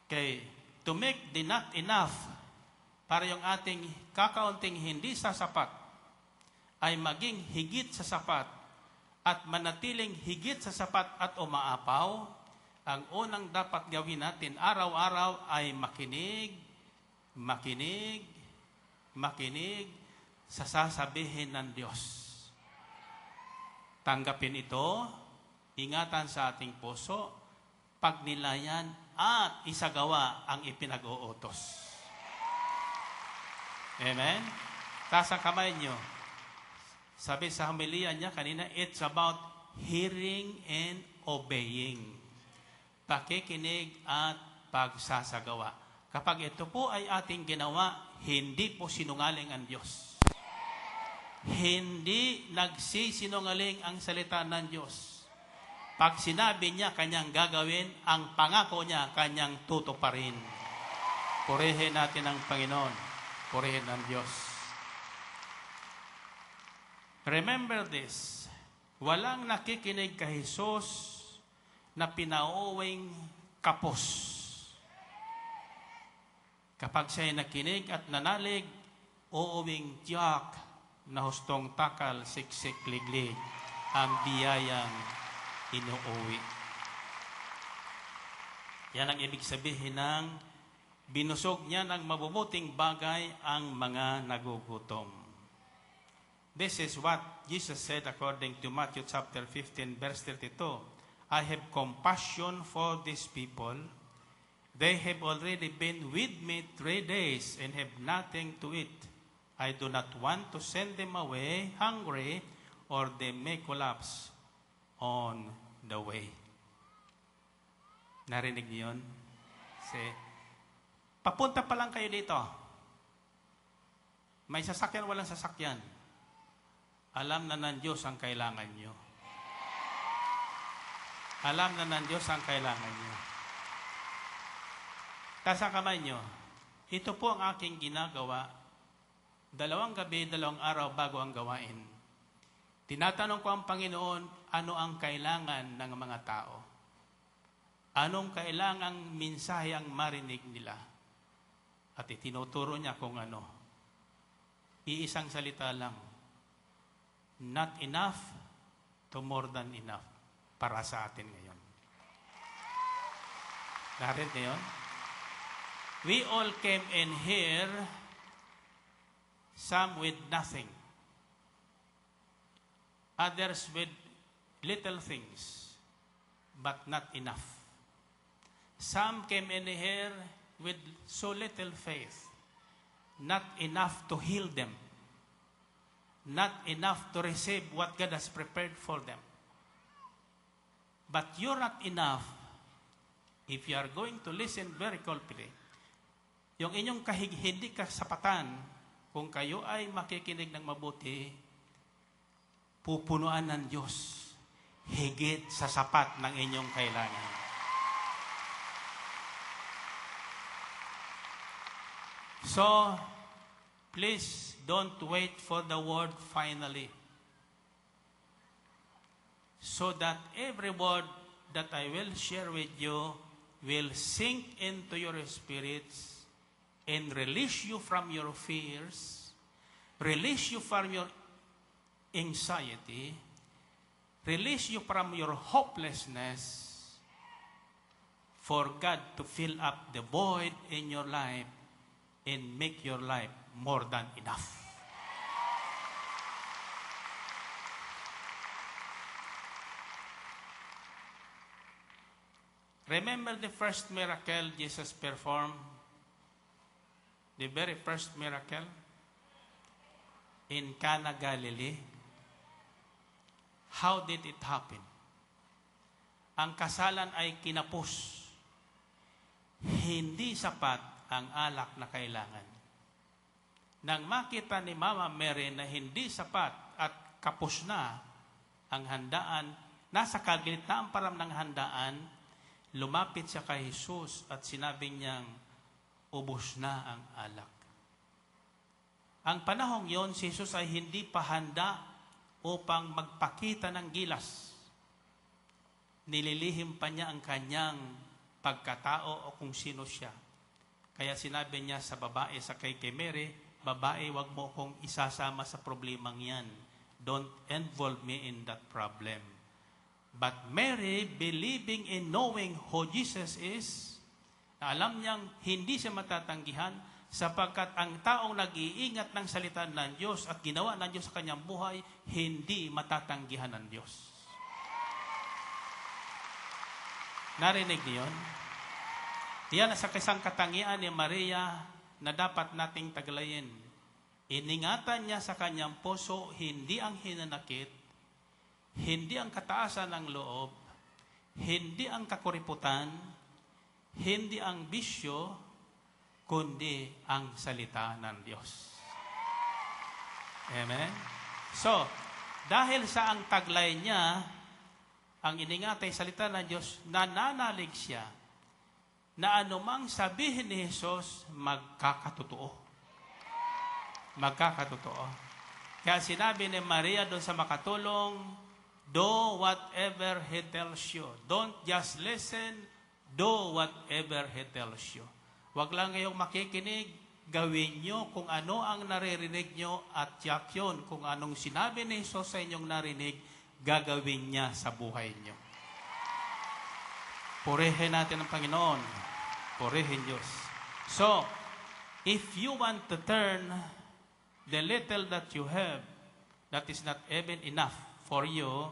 Okay. To make the not enough para yung ating kakaunting hindi sasapat ay maging higit sa sapat at manatiling higit sa sapat at umaapaw, ang unang dapat gawin natin araw-araw ay makinig sa sasabihin ng Diyos. Tanggapin ito, ingatan sa ating puso, pagnilayan at isagawa ang ipinag-uutos. Amen? Taas ang kamay nyo. Sabi sa homilya niya kanina, it's about hearing and obeying. Pakikinig at pagsasagawa. Kapag ito po ay ating ginawa, hindi po sinungaling ang Diyos. Hindi nagsisinungaling ang salita ng Diyos. Pag sinabi niya kanyang gagawin, ang pangako niya kanyang tutuparin. Purihin natin ang Panginoon. Purihin ang Diyos. Remember this. Walang nakikinig kay Jesus na pinauwing kapos. Kapag siya'y nakinig at nanalig, uuwing tiyak na hustong takal, siksik, liglig, ang biyayang inuuwi. Yan ang ibig sabihin ng binusog niya ng mabubuting bagay ang mga nagugutom. This is what Jesus said according to Matthew chapter 15, verse 32. I have compassion for these people. They have already been with me 3 days and have nothing to eat. I do not want to send them away hungry or they may collapse on the way. Narinig niyo yun? Papunta pa lang kayo dito. May sasakyan, walang sasakyan. Alam na ng Diyos ang kailangan nyo. Alam na ng Diyos ang kailangan nyo. Taas ang kamay nyo. Ito po ang aking ginagawa. 2 gabi, 2 araw bago ang gawain. Tinatanong ko ang Panginoon, ano ang kailangan ng mga tao? Anong kailangang mensahe ang marinig nila? At itinuturo niya kung ano. Iisang salita lang. Not enough to more than enough para sa atin ngayon. Narinig ngayon? We all came in here, some with nothing. Others with little things, but not enough. Some came in here with so little faith, not enough to heal them, not enough to receive what God has prepared for them. But you're not enough if you are going to listen very carefully. Yung inyong hindi kasapatan, kung kayo ay makikinig ng mabuti, pupunuan ng Diyos higit sa sapat ng inyong kailangan. So, please don't wait for the word finally. So that every word that I will share with you will sink into your spirits and release you from your fears, release you from your anxiety, release you from your hopelessness, for God to fill up the void in your life and make your life more than enough. Remember the first miracle Jesus performed? The very first miracle in Cana, Galilee. How did it happen? Ang kasalan ay kinapos. Hindi sapat ang alak na kailangan. Nang makita ni Mama Mary na hindi sapat at kapos na ang handaan, nasa kagitnaan pa ng handaan, lumapit siya kay Jesus at sinabi niyang, ubos na ang alak. Ang panahong yon, si Jesus ay hindi pa handa upang magpakita ng gilas. Nililihim pa niya ang kanyang pagkatao o kung sino siya. Kaya sinabi niya sa babae, sa kay Mary, babae, wag mo kong isasama sa problemang yan. Don't involve me in that problem. But Mary, believing in knowing who Jesus is, na alam niyang hindi siya matatanggihan sapagkat ang taong nag-iingat ng salita ng Diyos at ginawa ng Diyos sa kanyang buhay, hindi matatanggihan ng Diyos. Narinig niyo yun? Yan sa isang katangian ni Maria na dapat nating taglayin. Iningatan niya sa kanyang puso, hindi ang hinanakit, hindi ang kataasan ng loob, hindi ang kakuriputan, hindi ang bisyo, kundi ang salita ng Diyos. Amen? So, dahil sa ang taglay niya, ang iningatay salita ng Diyos, nananalig siya na anumang sabihin ni Jesus, magkakatotoo. Magkakatotoo. Kaya sinabi ni Maria doon sa makatulong, do whatever He tells you. Don't just listen, do whatever He tells you. Huwag lang kayong makikinig, gawin nyo kung ano ang naririnig nyo at yak yun, kung anong sinabi ni Jesus sa inyong narinig, gagawin niya sa buhay nyo. Purihin natin ang Panginoon. Purihin Diyos. So, if you want to turn the little that you have, that is not even enough for you,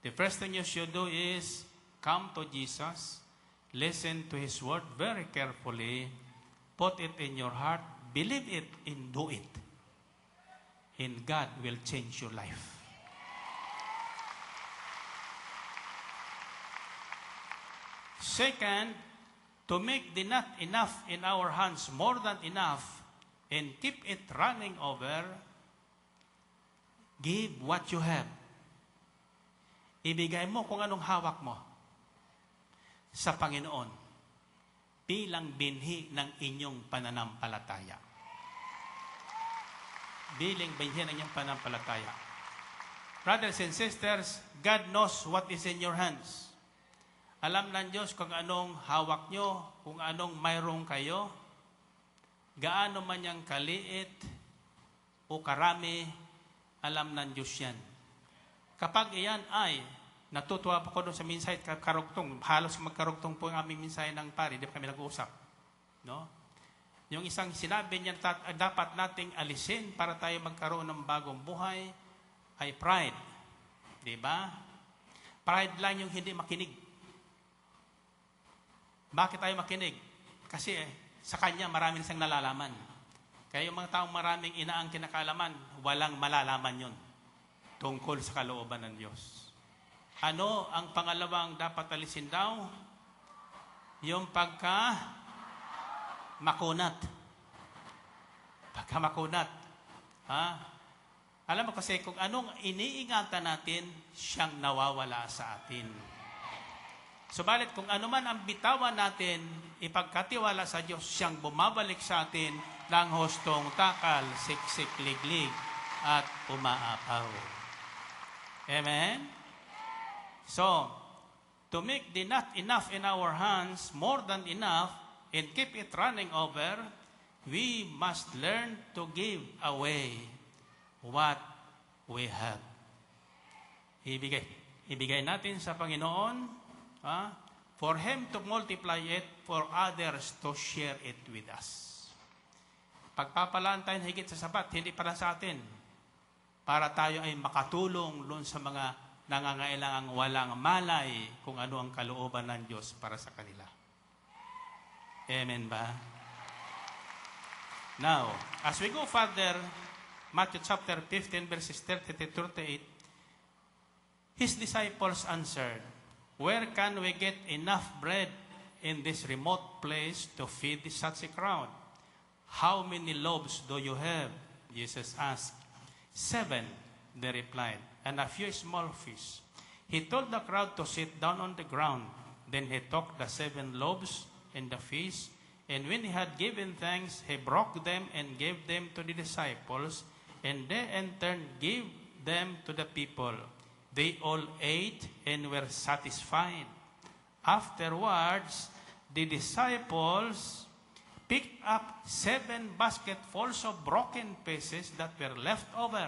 the first thing you should do is come to Jesus, listen to His word very carefully, put it in your heart, believe it, and do it. And God will change your life. Second, to make the not enough in our hands more than enough and keep it running over, give what you have. Ibigay mo kung anong hawak mo sa Panginoon bilang binhi ng inyong pananampalataya. Bilang binhi ng inyong pananampalataya. Brothers and sisters, God knows what is in your hands. Alam ng Diyos kung anong hawak nyo, kung anong mayroong kayo, gaano man yang kaliit o karami, alam ng Diyos yan. Kapag iyan ay, natutuwa pa ko doon sa minsay karugtong, halos magkarugtong po ang aming minsay ng pari, di pa kami nag-uusap. No? Yung isang sinabi niya dapat nating alisin para tayo magkaroon ng bagong buhay ay pride. Di ba? Pride lang yung hindi makinig. Bakit tayo makinig? Kasi sa Kanya maraming siyang nalalaman. Kaya yung mga taong maraming inaang kinakalaman, walang malalaman yun tungkol sa kalooban ng Diyos. Ano ang pangalawang dapat alisin daw? Yung makunat. Makunat. Ha? Alam mo kasi kung anong iniingatan natin, siyang nawawala sa atin. Subalit kung ano man ang bitawan natin, ipagkatiwala sa Diyos, siyang bumabalik sa atin ng hustong takal, siksik, liglig, at umaapaw. Amen? So, to make the not enough in our hands more than enough and keep it running over, we must learn to give away what we have. Ibigay natin sa Panginoon, for Him to multiply it, for others to share it with us. Pagpapalaan tayo higit sa sapat, hindi para sa atin. Para tayo ay makatulong doon sa mga nangangailangang walang malay kung ano ang kalooban ng Diyos para sa kanila. Amen ba? Now, as we go further, Matthew chapter 15, verses 30 to 38, His disciples answered, "Where can we get enough bread in this remote place to feed such a crowd? How many loaves do you have?" Jesus asked. 7, they replied, "and a few small fish." He told the crowd to sit down on the ground. Then he took the 7 loaves and the fish, and when he had given thanks, he broke them and gave them to the disciples, and they in turn gave them to the people. They all ate and were satisfied. Afterwards, the disciples picked up 7 basketfuls of broken pieces that were left over.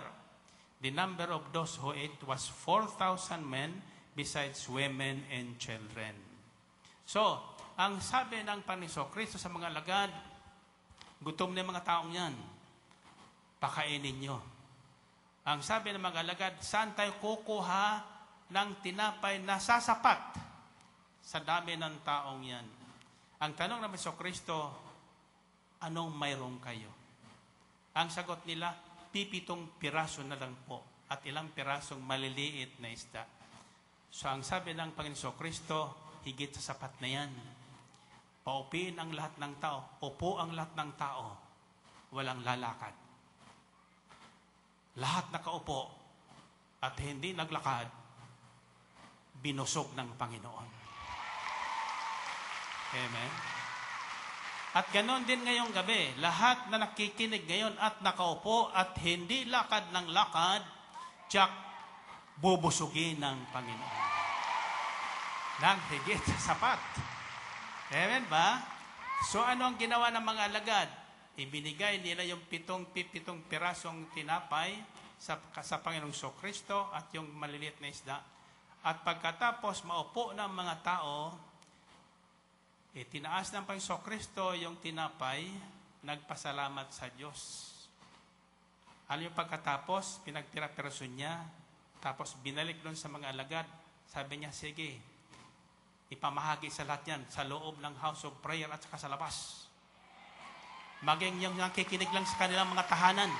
The number of those who ate was 4,000 men, besides women and children. So, ang sabi ng Panginoon Kristo sa mga alagad, gutom na yung mga taong yan, pakainin nyo. Ang sabi ng mga alagad, saan tayo kukuha ng tinapay na sasapat sa dami ng taong yan? Ang tanong ng Panginoon Kristo, anong mayroong kayo? Ang sagot nila, 7 piraso na lang po at ilang pirasong maliliit na isda. So ang sabi ng Panginoon Kristo, higit sa sapat na yan. Paupiin ang lahat ng tao, upo ang lahat ng tao, walang lalakad. Lahat nakaupo at hindi naglakad, binusog ng Panginoon. Amen? At ganon din ngayong gabi, lahat na nakikinig ngayon at nakaupo at hindi lakad ng lakad, tiyak, bubusugin ng Panginoon. Nang higit sa sapat. Amen ba? So ano ang ginawa ng mga alagad? Ibinigay nila yung 7 pirasong tinapay sa Panginoong Kristo at yung maliliit na isda. At pagkatapos maupo ng mga tao, Itinaas ng Panginoong Kristo yung tinapay, nagpasalamat sa Diyos. Alam yung pagkatapos, pinagtira-piraso niya, tapos binalik doon sa mga alagad. Sabi niya, sige, ipamahagi sa lahat yan sa loob ng house of prayer at saka sa labas. Maging yung nakikinig lang sa kanilang mga tahanan,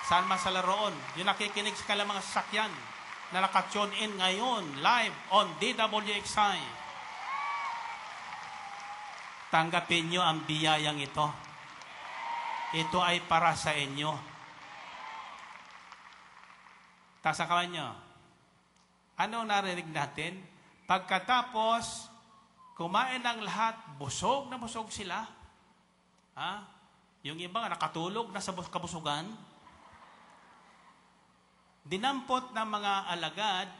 saan man sa laroon, yung nakikinig sa kanilang mga sasakyan, na nakatune in ngayon, live on DWXI. Tanggapin nyo ang biyayang ito. Ito ay para sa inyo. Taas ang kamay nyo. Ano narinig natin? Pagkatapos, kumain ng lahat, busog na busog sila. Ha? Yung iba nakatulog na sa kabusugan. Dinampot ng mga alagad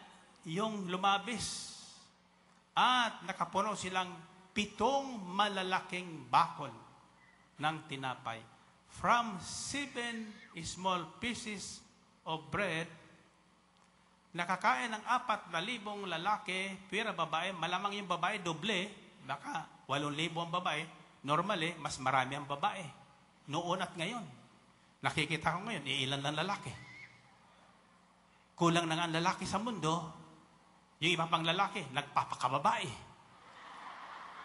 yung lumabis. At nakapuno silang 7 malalaking bakol ng tinapay. From 7 small pieces of bread, nakakain ng 4,000 lalaki, pero babae, malamang yung babae doble, baka 8,000 ang babae, normally, mas marami ang babae. Noon at ngayon. Nakikita ko ngayon, ilan lang lalaki. Kulang na nga ang lalaki sa mundo, yung iba pang lalaki, nagpapakababae.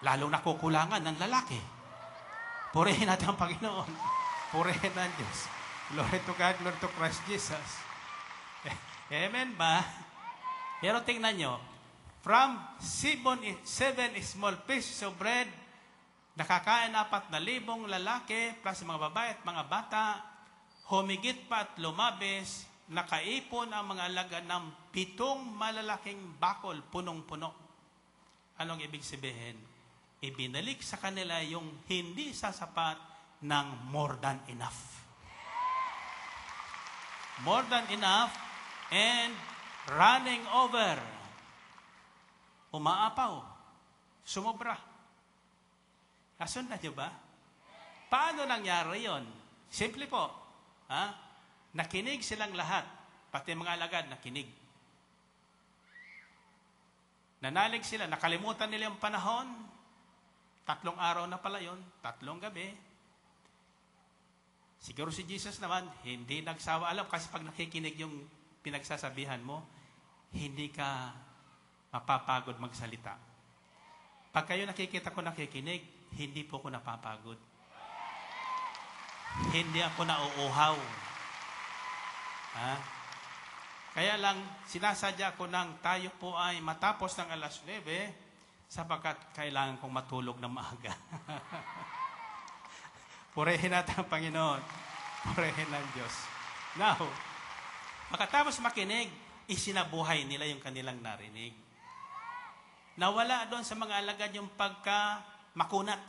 Lalong nakukulangan ng lalaki. Purihin natin ang Panginoon. Purihin ang Diyos. Glory to God, glory to Christ Jesus. Amen ba? Pero tingnan nyo, from 7 small pieces of bread, nakakain 4,000 lalaki, plus mga babae at mga bata, humigit pa at lumabis, nakaipon ang mga alagad ng 7 malalaking bakol, punong-puno. Anong ibig sabihin? Ibinalik sa kanila yung hindi sasapat ng more than enough. More than enough and running over. Umaapaw. Sumobra. Nasundan niyo ba? Paano nangyari yon? Simple po. Ha? Nakinig silang lahat. Pati mga alagad nakinig. Nanalig sila. Nakalimutan nila yung panahon. 3 araw na pala yon. 3 gabi. Siguro si Jesus naman, hindi nagsawa. Alam, kasi pag nakikinig yung pinagsasabihan mo, hindi ka mapapagod magsalita. Pag kayo nakikita ko nakikinig, hindi po ko napapagod. Hindi ako nauuhaw. Ha? Kaya lang, sinasadya ko nang tayo po ay matapos ng 9:00, sapagkat kailangan kong matulog ng maaga. Purihin natin ang Panginoon. Purihin ang Diyos. Now, makatapos makinig, isinabuhay nila yung kanilang narinig. Nawala doon sa mga alagad yung pagka makunat.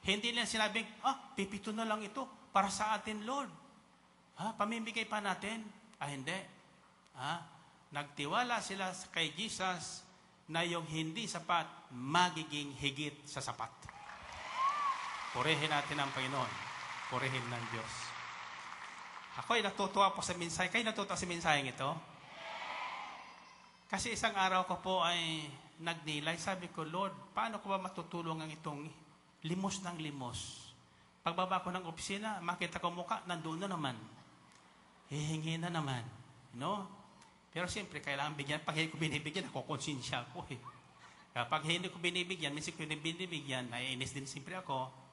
Hindi nila sinabing, pipito na lang ito para sa atin, Lord. Pamimigay pa natin. Hindi. Nagtiwala sila kay Jesus na yung hindi sapat, magiging higit sa sapat. Purihin natin ang Panginoon. Purihin ng Diyos. Ako'y natutuwa po sa mensahe. Kayo natutuwa sa mensaheng ito? Kasi isang araw ko po ay nagnilay. Sabi ko, Lord, paano ko ba matutulungan itong limos ng limos? Pagbaba ko ng opisina, makita ko mukha, nandoon na naman. Hihingi na naman. No? Pero siyempre, kailangan bigyan. Pag hindi ko binibigyan, ako konsensya ako eh. Kapag hindi ko binibigyan, minsan ko binibigyan, naiinis din siyempre ako.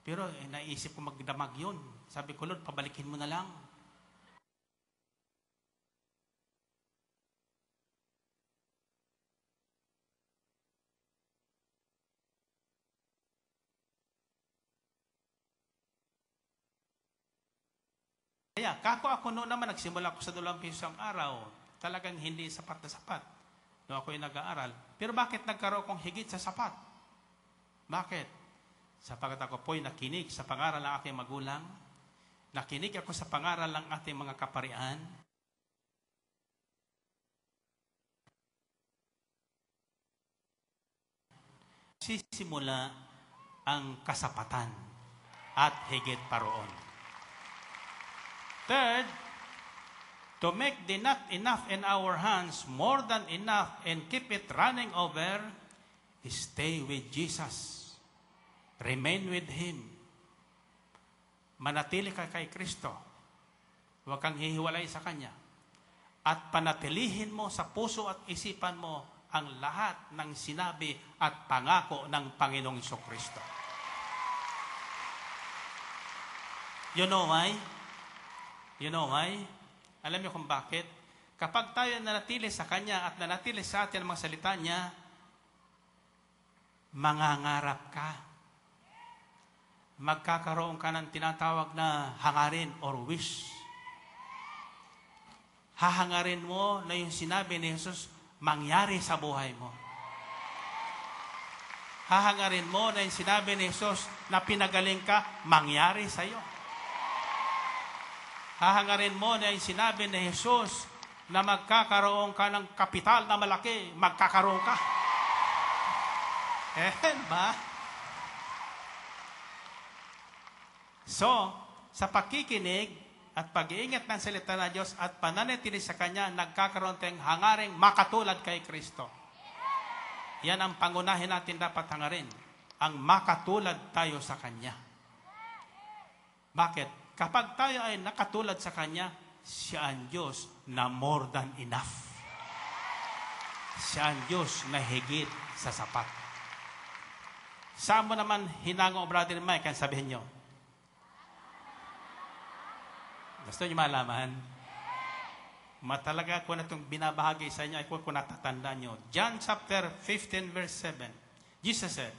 Pero naisip ko magdamag yun. Sabi ko, Lord, pabalikin mo na lang. Kaya, kako ako noon naman, nagsimula ako sa 2 piso ang araw. Talagang hindi sapat na sapat. Noong ako'y nag-aaral. Pero bakit nagkaroon kong higit sa sapat? Bakit? Sapagkat ako po'y nakinig sa pangaral ng aking magulang, nakinig ako sa pangaral ng ating mga kaparian, sisimula ang kasapatan at higit pa roon. Third, to make the not enough in our hands more than enough and keep it running over, Stay with Jesus. Remain with Him. Manatili ka kay Kristo. Huwag kang hihiwalay sa Kanya. At panatilihin mo sa puso at isipan mo ang lahat ng sinabi at pangako ng Panginoong Kristo. You know why? You know why? Alam niyo kung bakit? Kapag tayo nanatili sa Kanya at nanatili sa atin ang mga salita Niya, mangangarap ka. Magkakaroon ka ng tinatawag na hangarin or wish. Hahangarin mo na yung sinabi ni Jesus mangyari sa buhay mo. Hahangarin mo na yung sinabi ni Jesus na pinagaling ka, mangyari sa iyo. Hahangarin mo na yung sinabi ni Jesus na magkakaroon ka ng kapital na malaki, magkakaroon ka. Ba? So, sa pakikinig at pag-iingat ng salita ng Diyos at pananatili sa Kanya, nagkakaroon tayong hangaring makatulad kay Kristo. Yan ang pangunahin natin dapat hangarin. Ang makatulad tayo sa Kanya. Bakit? Kapag tayo ay nakatulad sa Kanya, siya ang Diyos na more than enough. Siya ang Diyos na higit sa sapat. Saan mo naman hinango, Brother Mike, ang sabihin nyo? Gusto nyo malaman? Matalaga ko na itong binabahagi sa inyo ay kung natatandaan nyo. John chapter 15 verse 7. Jesus said,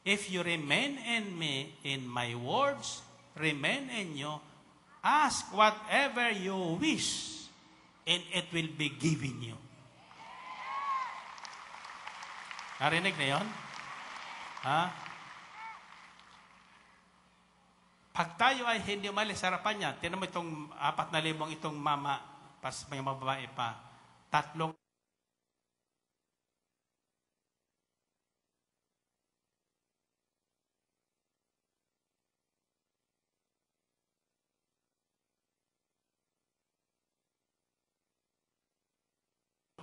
if you remain in me, in my words, remain in you, ask whatever you wish, and it will be given you. Narinig na yun? Ha? Pag tayo ay hindi umalis sa harapan niya, tinan mo itong 4,000 itong mama, pas may mababae pa, 3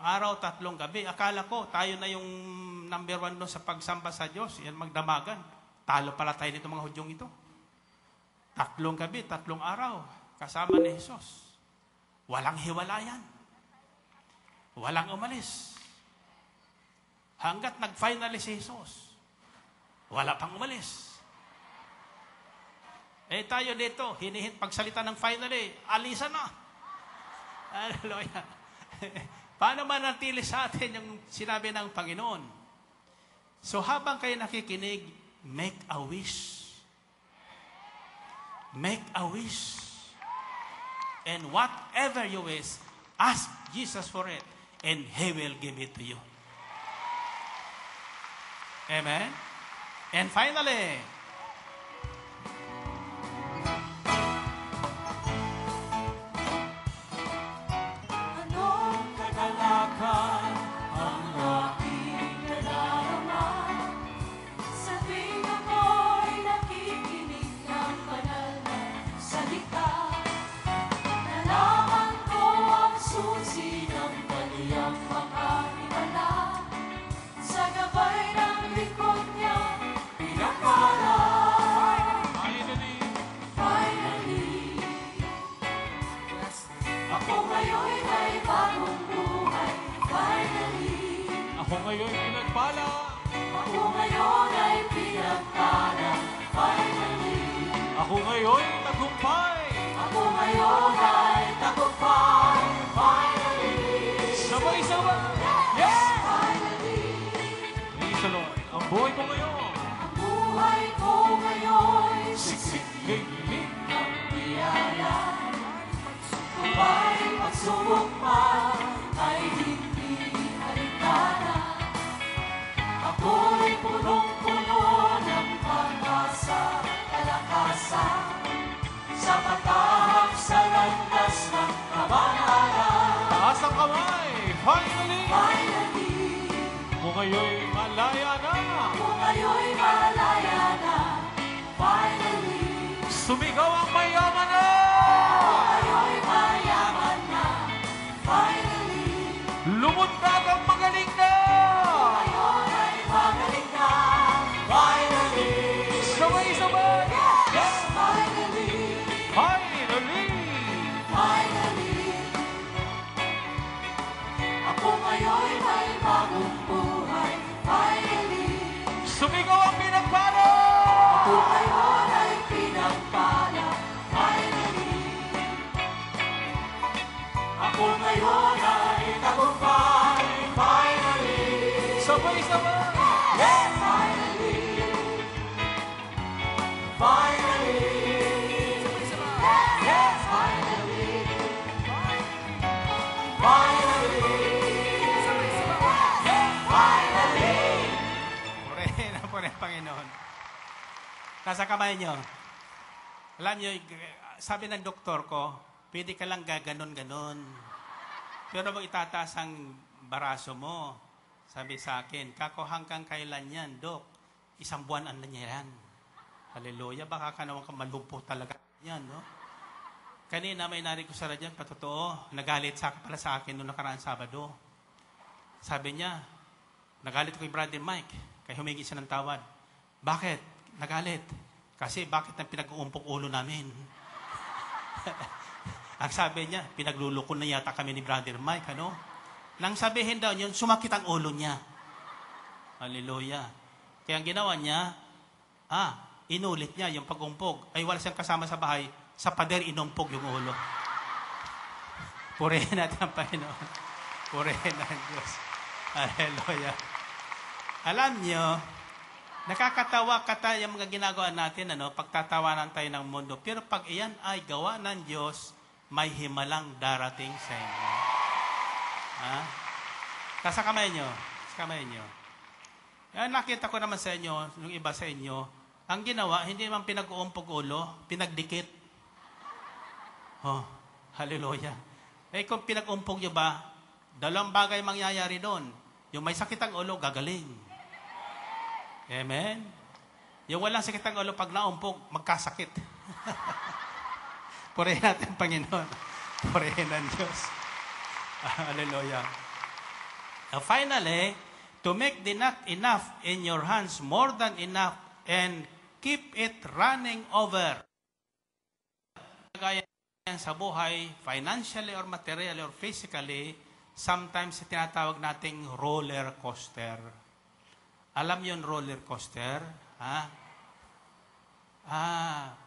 araw, 3 gabi. Akala ko, tayo na yung number 1 doon sa pagsamba sa Diyos. Yan magdamagan. Talo pala tayo nito mga Hudyong ito. 3 gabi, 3 araw. Kasama ni Jesus. Walang hiwalayan. Walang umalis. Hanggat nag-finally si Jesus. Wala pang umalis. Eh tayo dito, hinihint pagsalita ng finally, alisan na. Hallelujah. Paano manatili sa atin yung sinabi ng Panginoon? So habang kayo nakikinig, make a wish. Make a wish. And whatever you wish, ask Jesus for it, and He will give it to you. Amen? And finally, Ako ngayon pinagpala. Ako ngayon ay pinagpala, finally. Ako ngayon tagumpay. Ako ngayon ay tagumpay, finally. Sabay-sabay. Yes! Finally. Praise the Lord. Ang buhay ko ngayon. Ang buhay ko ngayon, Siksik gigling. ang biyaya. May pagsubok pa, ay hindi haligana. Ako'y punong-puno ng pag-asa, kalakasan, sa patahak sa landas ng kabanalan. Taas ang kamay. Finally. Finally, Kung ngayon malaya na. kung ngayo'y malaya na, finally, Sumigaw ang mayaman na. kung ngayo'y mayaman na, finally, Lumundag ang magaling na. ngayon ay magaling Purihin ang purihin, Panginoon. Nasa kamay nyo. Alam nyo, sabi ng doktor ko, pwede ka lang gaganon-ganon. Pero mo itataas ang baraso mo. Sabi sa akin, kako hanggang kailan yan, Dok? 1 buwan na niya yan. Hallelujah, baka ka naman malumpo talaga yan, no? Kanina may narinig ko sa radyo, patotoo, nagalit pala sa akin noong nakaraang Sabado. Sabi niya, nagalit ko kay Brother Mike, kaya humingi siya ng tawad. Bakit? Nagalit. Kasi bakit ang pinag-uumpok ulo namin? Ang sabi niya, pinaglulukon na yata kami ni Brother Mike, ano? Nang sabihin daw yun, sumakit ang ulo niya. Hallelujah. Kaya ang ginawa niya, inulit niya yung pag-umpog. Ay wala siyang kasama sa bahay, sa pader inumpog yung ulo. Purihin natin ang Panginoon. Purihin ang Diyos. Hallelujah. Alam niyo, nakakatawa yung mga ginagawa natin, pagtatawanan tayo ng mundo. Pero pag iyan ay gawa ng Diyos, may himalang darating sa inyo. Sa kamay nyo. Sa kamay nyo. Nakita ko naman sa inyo, yung iba sa inyo, ang ginawa, hindi naman pinag-uumpog ulo, pinagdikit. Oh, hallelujah. Kung pinag-umpog nyo ba, 2 bagay mangyayari doon. Yung may sakit ang ulo, gagaling. Amen? Yung walang sakit ang ulo, pag naumpog, magkasakit. Purihin natin, Panginoon. Purihin ang Diyos. Hallelujah. Finally, to make the not enough in your hands more than enough and keep it running over. Kaya sa buhay, financially or materially or physically, sometimes tinatawag nating roller coaster. Alam yon roller coaster?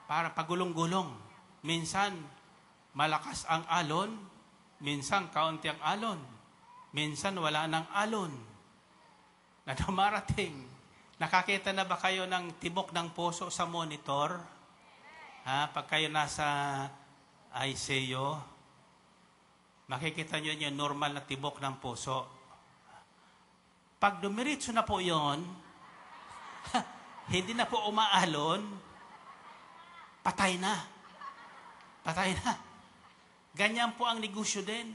Para pagulong-gulong. Minsan, malakas ang alon. Minsan, kaunti ang alon. Minsan, wala nang alon. Na dumarating. Nakakita na ba kayo ng tibok ng puso sa monitor? Pag kayo nasa ICU, makikita nyo yung normal na tibok ng puso. Pag dumiritso na po yon, hindi na po umaalon, patay na. Patay na. Ganyan po ang negosyo din.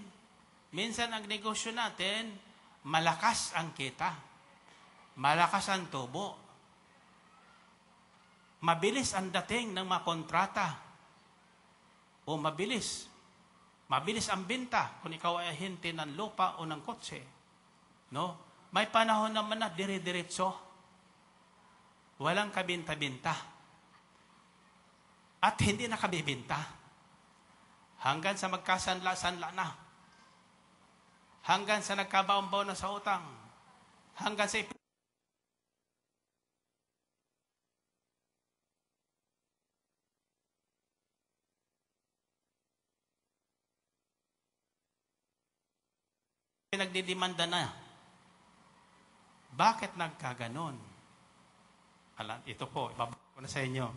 Minsan ang negosyo natin, malakas ang kita. Malakas ang tubo. Mabilis ang dating ng mga kontrata. O mabilis. Mabilis ang binta kung ikaw ay hinti ng lupa o ng kotse. No? May panahon naman na dire-diretso. Walang kabinta-binta. At hindi nakabibinta. Hanggang sa magkasanla-sanla na. Hanggang sa nagkabaon-baon na sa utang. Hanggang sa pinagdidimanda na. Bakit nagkaganon? Ito po, ibabalik ko na sa inyo.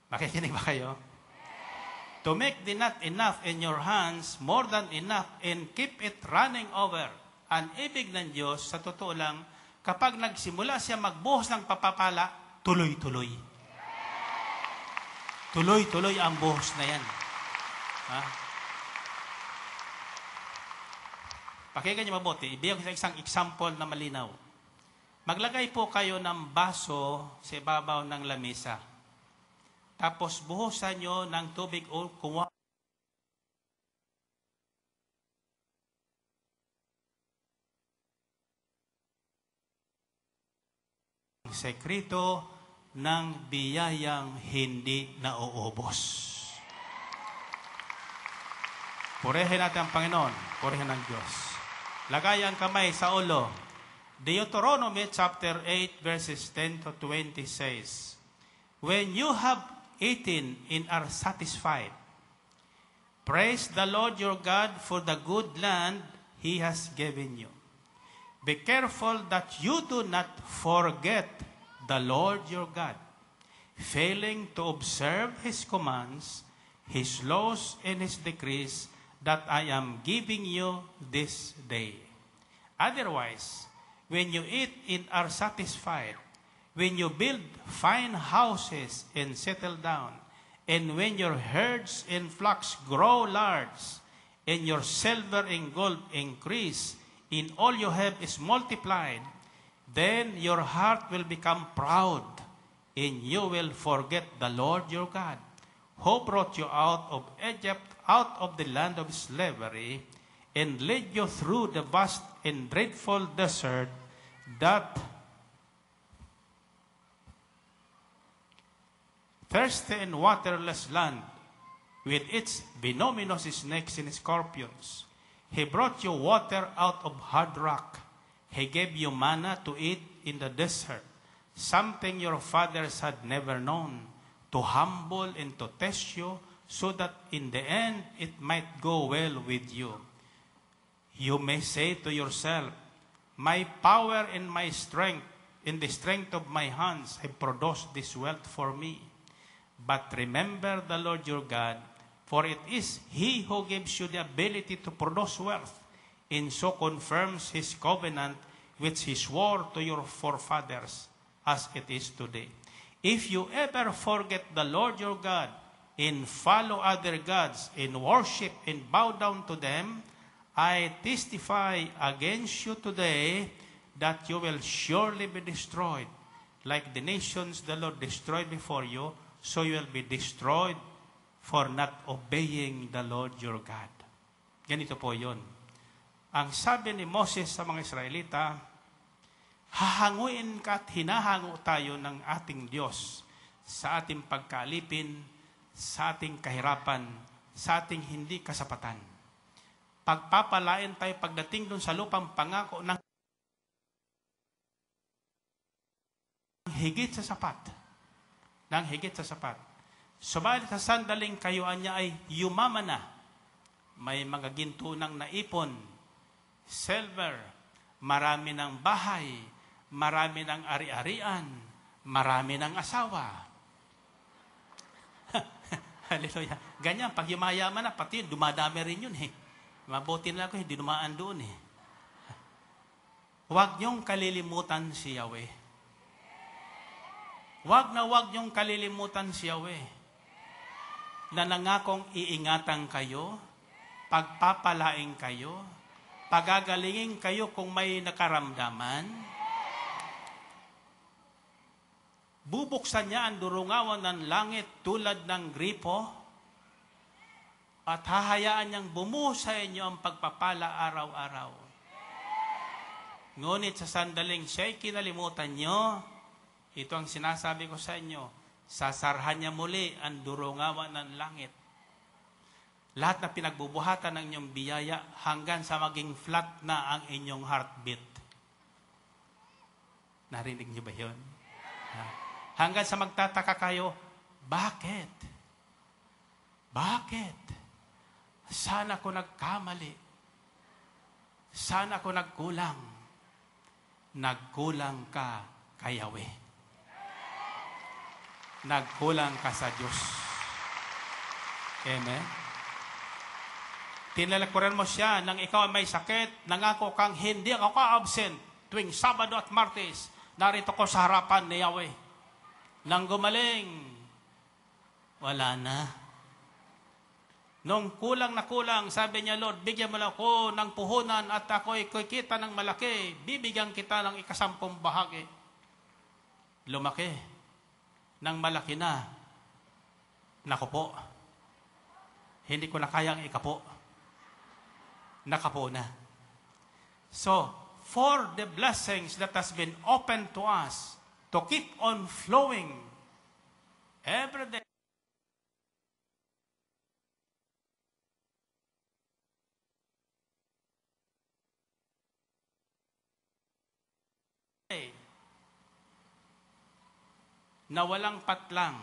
Makikinig ba kayo? To make the not enough in your hands, more than enough, and keep it running over. Ang ibig ng Diyos, sa totoo lang, kapag nagsimula siya magbuhos ng papapala, tuloy-tuloy. Tuloy-tuloy ang buhos na yan. Pakinggan niyo mabuti. Ibigay ko isang example na malinaw. Maglagay po kayo ng baso sa ibabaw ng lamesa. Tapos buhusan nyo ng tubig o kuwa. Sekreto ng biyayang hindi nauubos. Purihin natin ang Panginoon. Purihin ang Diyos. Lagay ang kamay sa ulo. Deuteronomy chapter 8 verses 10 to 20 says, when you have eaten and are satisfied, praise the Lord your God for the good land He has given you. Be careful that you do not forget the Lord your God. failing to observe His commands, His laws, and His decrees that I am giving you this day. Otherwise, when you eat and are satisfied, when you build fine houses and settle down, and when your herds and flocks grow large, and your silver and gold increase, and all you have is multiplied, then your heart will become proud, and you will forget the Lord your God, who brought you out of Egypt, out of the land of slavery, and led you through the vast and dreadful desert, that thirsty and waterless land, with its venomous snakes and scorpions. He brought you water out of hard rock. He gave you manna to eat in the desert, something your fathers had never known, to humble and to test you, so that in the end it might go well with you. You may say to yourself, my power and my strength, in the strength of my hands, have produced this wealth for me. But remember the Lord your God, for it is He who gives you the ability to produce wealth, and so confirms His covenant which He swore to your forefathers, as it is today. If you ever forget the Lord your God, and follow other gods, and worship and bow down to them, I testify against you today that you will surely be destroyed. Like the nations the Lord destroyed before you, so you will be destroyed for not obeying the Lord your God. Ganito po yun. Ang sabi ni Moses sa mga Israelita, hahanguin ka at hinahango tayo ng ating Diyos sa ating pagkaalipin, sa ating kahirapan, sa ating hindi kasapatan. Pagpapalain tayo pagdating dun sa lupang pangako ng higit sa sapat. Ng higit sa sapat. Subalit sa sandaling kayuan niya ay yumaman na. May mga gintunang naipon, silver, marami ng bahay, marami ng ari-arian, marami ng asawa. Hallelujah. Ganyan, pag yumayaman na, pati yun, dumadami rin yun eh. Mabuti na ako, hindi dumaan doon eh. Huwag niyong kalilimutan si Yahweh. Huwag niyong kalilimutan si Yahweh. Na nangakong iingatan kayo, pagpapalaing kayo, pagagalingin kayo kung may nakaramdaman, bubuksan niya ang durungawan ng langit tulad ng gripo, at hahayaan niyang bumuhos sa inyo ang pagpapala araw-araw. Ngunit sa sandaling siya'y kinalimutan niyo, ito ang sinasabi ko sa inyo, sasarhan niya muli ang durungawan ng langit. Lahat na pinagbubuhatan ng inyong biyaya hanggang sa maging flat na ang inyong heartbeat. Narinig niyo ba yun? Hanggang sa magtataka kayo, bakit? Bakit? Sana ko nagkamali. Sana ko nagkulang. Nagkulang ka kay Yahweh. Nagkulang ka sa Diyos. Amen? Tinalakuran mo siya nang ikaw ay may sakit, nangako kang hindi ako ka-absent tuwing Sabado at Martes. Narito ko sa harapan ni Yahweh. Nang gumaling, wala na. Nung kulang na kulang, sabi niya, Lord, bigyan mo lang ako ng puhunan at ako'y kikita ng malaki. Bibigyan kita ng 10 bahagi. Lumaki. Nang malaki na, naku po, hindi ko na kayang ikapo. Nakapo na. So, for the blessings that has been opened to us, to keep on flowing every day, na walang patlang,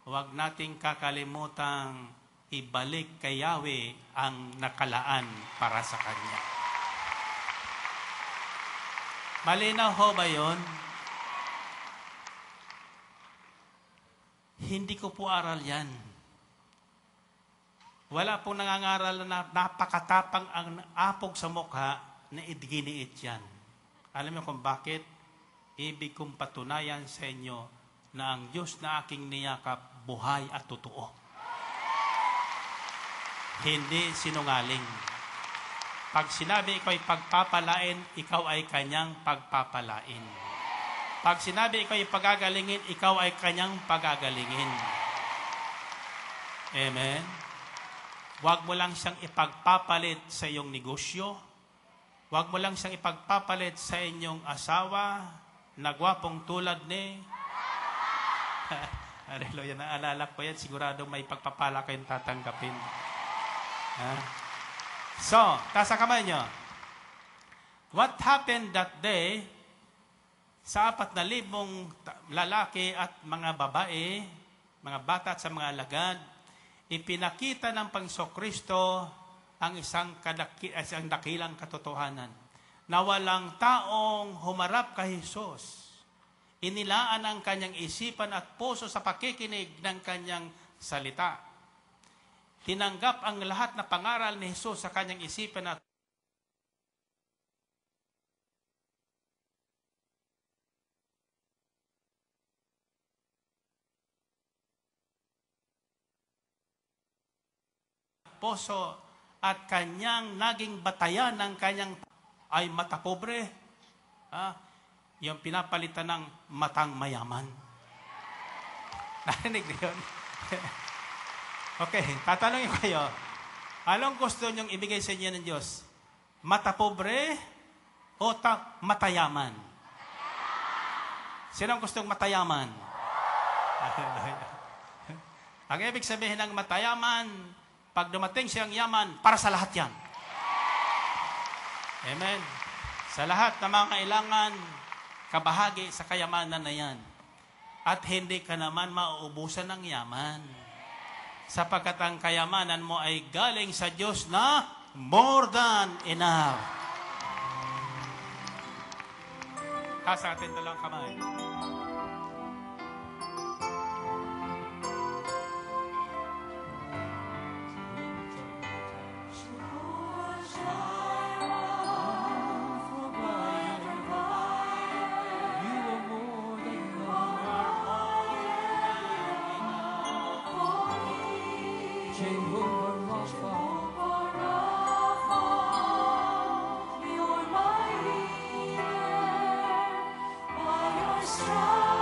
huwag nating kakalimutang ibalik kay Yahweh ang nakalaan para sa Kanya. Malinaw ho ba yun? Hindi ko po aral yan. Wala pong nangangaral na napakatapang ang apog sa mukha na giniit yan. Alam mo kung bakit? Ibig kong patunayan sa inyo na ang Diyos na aking niyakap, buhay at totoo. Hindi sinungaling. Pag sinabi ikaw ay pagpapalain, ikaw ay kanyang pagpapalain. Pag sinabi ikaw ay pagagalingin, ikaw ay kanyang pagagalingin. Amen? Huwag mo lang siyang ipagpapalit sa iyong negosyo. Huwag mo lang siyang ipagpapalit sa inyong asawa na gwapong tulad ni... Hallelujah, naalala ko yan. Sigurado may pagpapala kayong tatanggapin. So, tasa kamay nyo. What happened that day sa 4,000 lalaki at mga babae, mga bata at sa mga alagad, ipinakita ng Panginoon ang isang dakilang katotohanan na walang taong humarap kay Jesus. Inilaan ang kanyang isipan at puso sa pakikinig ng kanyang salita. Tinanggap ang lahat na pangaral ni Jesus sa kanyang isipan at puso at kanyang naging batayan ng kanyang ay mata pobre. Yung pinapalitan ng matang mayaman. Narinig niyo yun? Okay, tatanungin ko kayo. Anong gusto niyong ibigay sa inyo ng Diyos? Mata pobre o matayaman? Sino ang gustong matayaman? Ang ibig sabihin ng matayaman, pag dumating siyang yaman, para sa lahat yan. Amen. Sa lahat ng mga kailangan, kabahagi sa kayamanan na yan. At hindi ka naman mauubusan ng yaman. Sapagkat ang kayamanan mo ay galing sa Diyos na more than enough. Sa atin dalawang kamay. Strong.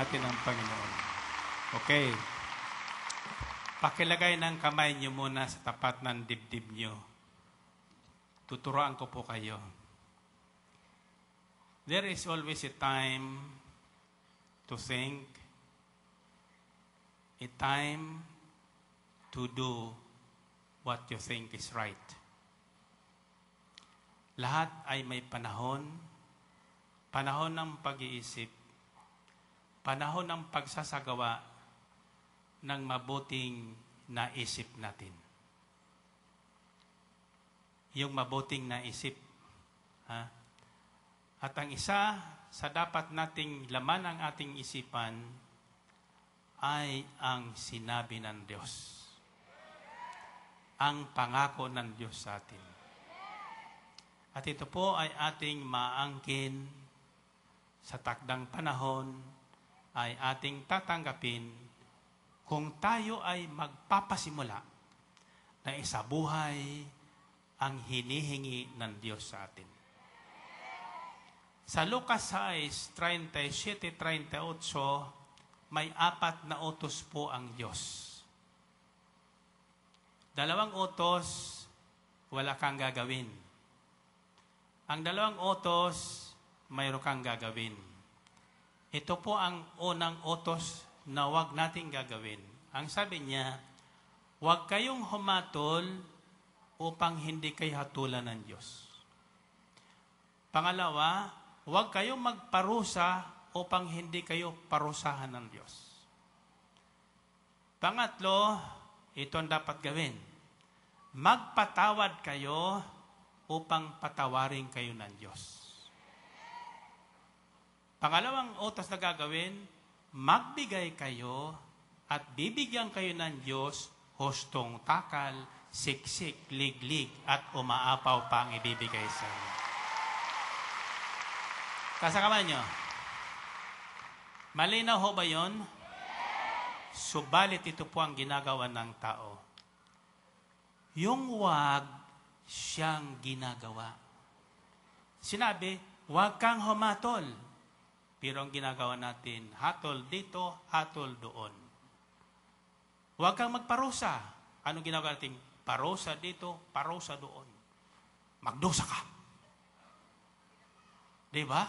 natin ang Panginoon. Okay. Pakilagay ng kamay niyo muna sa tapat ng dibdib niyo. Tuturuan ko po kayo. There is always a time to think, a time to do what you think is right. Lahat ay may panahon, panahon ng pag-iisip, panahon ng pagsasagawa ng mabuting naisip natin. Yung mabuting naisip. Ha? At ang isa sa dapat nating laman ng ating isipan ay ang sinabi ng Diyos. Ang pangako ng Diyos sa atin. At ito po ay ating maangkin sa takdang panahon, ay ating tatanggapin kung tayo ay magpapasimula na isabuhay ang hinihingi ng Diyos sa atin. Sa Lucas 6:37-38, may 4 na utos po ang Diyos. 2 utos, wala kang gagawin. Ang 2 utos, mayroon kang gagawin. Ito po ang unang utos na huwag nating gagawin. Ang sabi niya, huwag kayong humatol upang hindi kayo hatulan ng Diyos. Pangalawa, huwag kayong magparusa upang hindi kayo parusahan ng Diyos. Pangatlo, ito ang dapat gawin. Magpatawad kayo upang patawarin kayo ng Diyos. Pangalawang utos na gagawin, magbigay kayo at bibigyan kayo ng Diyos hustong takal, siksik, liglig, at umaapaw pa ang ibibigay sa inyo. Kasakaman nyo. Malinaw ho ba yun? Subalit ito po ang ginagawa ng tao. Yung wag, siyang ginagawa. Sinabi, wag kang humatol. Pero ang ginagawa natin, hatol dito, hatol doon. Wag kang magparusa. Anong ginagawa natin? Parusa dito, parusa doon. Magdusa ka. Diba?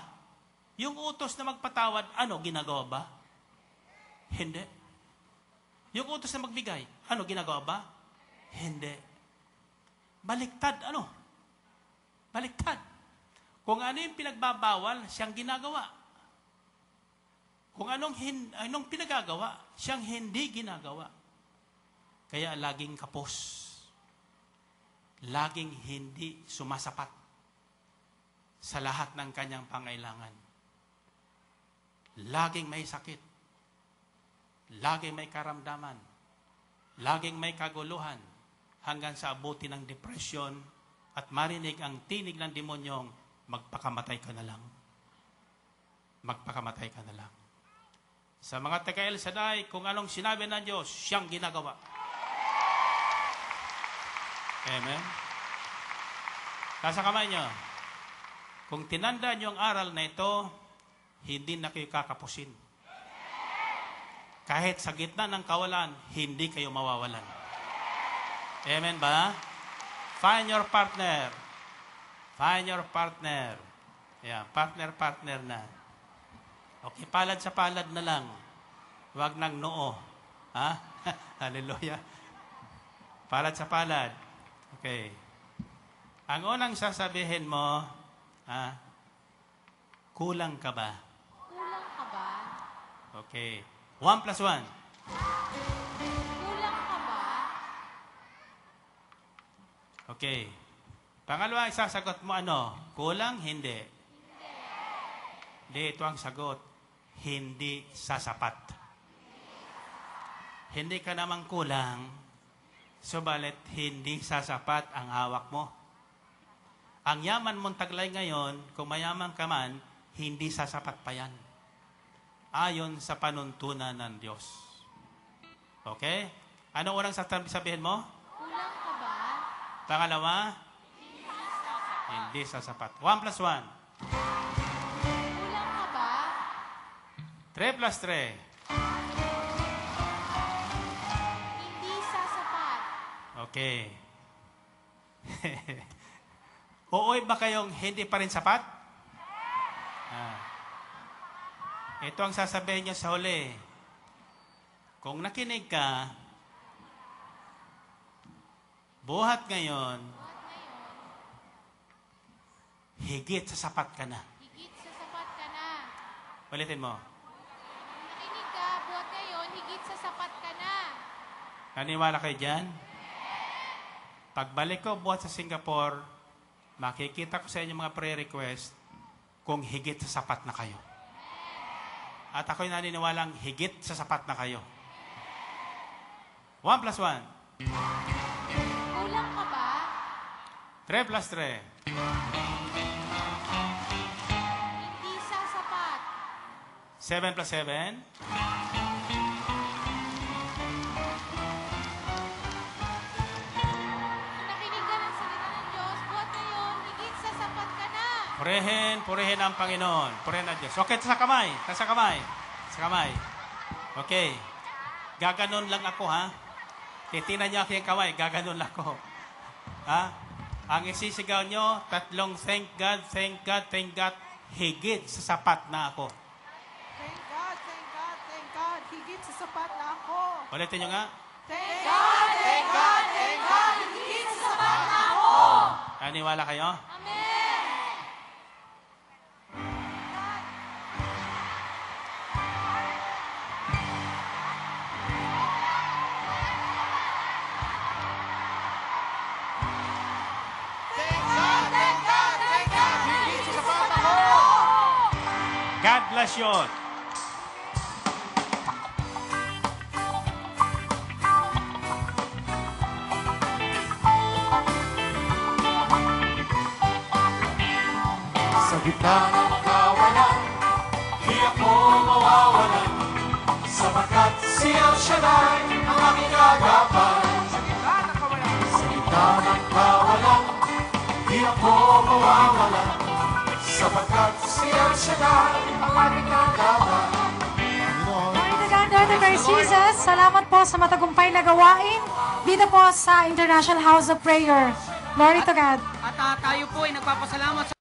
Yung utos na magpatawad, ano, ginagawa ba? Hindi. Yung utos na magbigay, ano, ginagawa ba? Hindi. Baliktad, ano? Baliktad. Kung ano yung pinagbabawal, siyang ginagawa. Kung anong pinagagawa, siyang hindi ginagawa. Kaya laging kapos. Laging hindi sumasapat sa lahat ng kanyang pangailangan. Laging may sakit. Laging may karamdaman. Laging may kaguluhan. Hanggang sa abuti ng depresyon at marinig ang tinig ng demonyong magpakamatay ka na lang. Magpakamatay ka na lang. Sa mga taga-El Shaddai, kung anong sinabi ng Diyos, siyang ginagawa. Amen? Nasa kamay niyo. Kung tinanda niyo ang aral na ito, hindi na kayo kakapusin. Kahit sa gitna ng kawalan, hindi kayo mawawalan. Amen ba? Find your partner. Find your partner. Yeah, partner na. Okay, palad sa palad na lang. Huwag nang noo. Ha? Hallelujah. Palad sa palad. Okay. Ang unang sasabihin mo, kulang ka ba? Kulang ka ba? Okay. 1 plus 1. Kulang ka ba? Okay. Pangalawa, isasagot mo ano? Kulang? Hindi. Hindi, ito ang sagot. Hindi sasapat. Hindi ka namang kulang, subalit hindi sasapat ang hawak mo. Ang yaman mong taglay ngayon, kung mayaman ka man, hindi sasapat pa yan. Ayon sa panuntunan ng Diyos. Okay? Ano unang sabihin mo? Kulang ka ba? Pangalawa? Hindi sasapat. 1 plus 1. Kulang ka ba? 3 plus 3. Hindi sasapat. Okay. Uuwi ba kayong hindi pa rin sapat? Ito ang sasabihin niyo sa huli. Kung nakinig ka, buhat ngayon, higit sa sapat ka na. Higit sasapat ka na. Ulitin mo. Nakinig ka, buhat ngayon, higit sasapat ka na. Naniwala kayo dyan? Pagbalik ko buhat sa Singapore, makikita ko sa inyo mga prayer request kung higit sa sapat na kayo. At ako'y naniniwalang higit sa sapat na kayo. 1 plus 1. Kulang ka ba? 3 plus 3. Hindi sasapat. 7 plus 7. Nakinig ka ng salita ng Diyos, buhat ngayon, higit sasapat ka na. Purihin ang Panginoon. Purihin ang Diyos. Okay, sa kamay. Sa kamay. Sa kamay. Okay. Gaganon lang ako, ha? Titinan niyo aking kamay. Gaganon lang ako. Ha? Ang isisigaw niyo, tatlong thank God, thank God, thank God. Higit sa sapat na ako. Thank God, thank God, thank God. Higit sa sapat na ako. Ulitin niyo nga. Thank God, thank God, thank God. Higit sa sapat na ako. Naniwala kayo? Amen. God bless you all. Sa gitna ng kawalan, di ako mawawalan, sapagkat si El Shaddai ang aking agapan. Sa gitna ng kawalan, di ako mawawalan, sapagkat si El Shaddai ang aking agapan. Glory to God, Lord of Christ Jesus. Salamat po sa matagumpay na gawain dito po sa International House of Prayer. Glory to God. At tayo po ay nagpapasalamat sa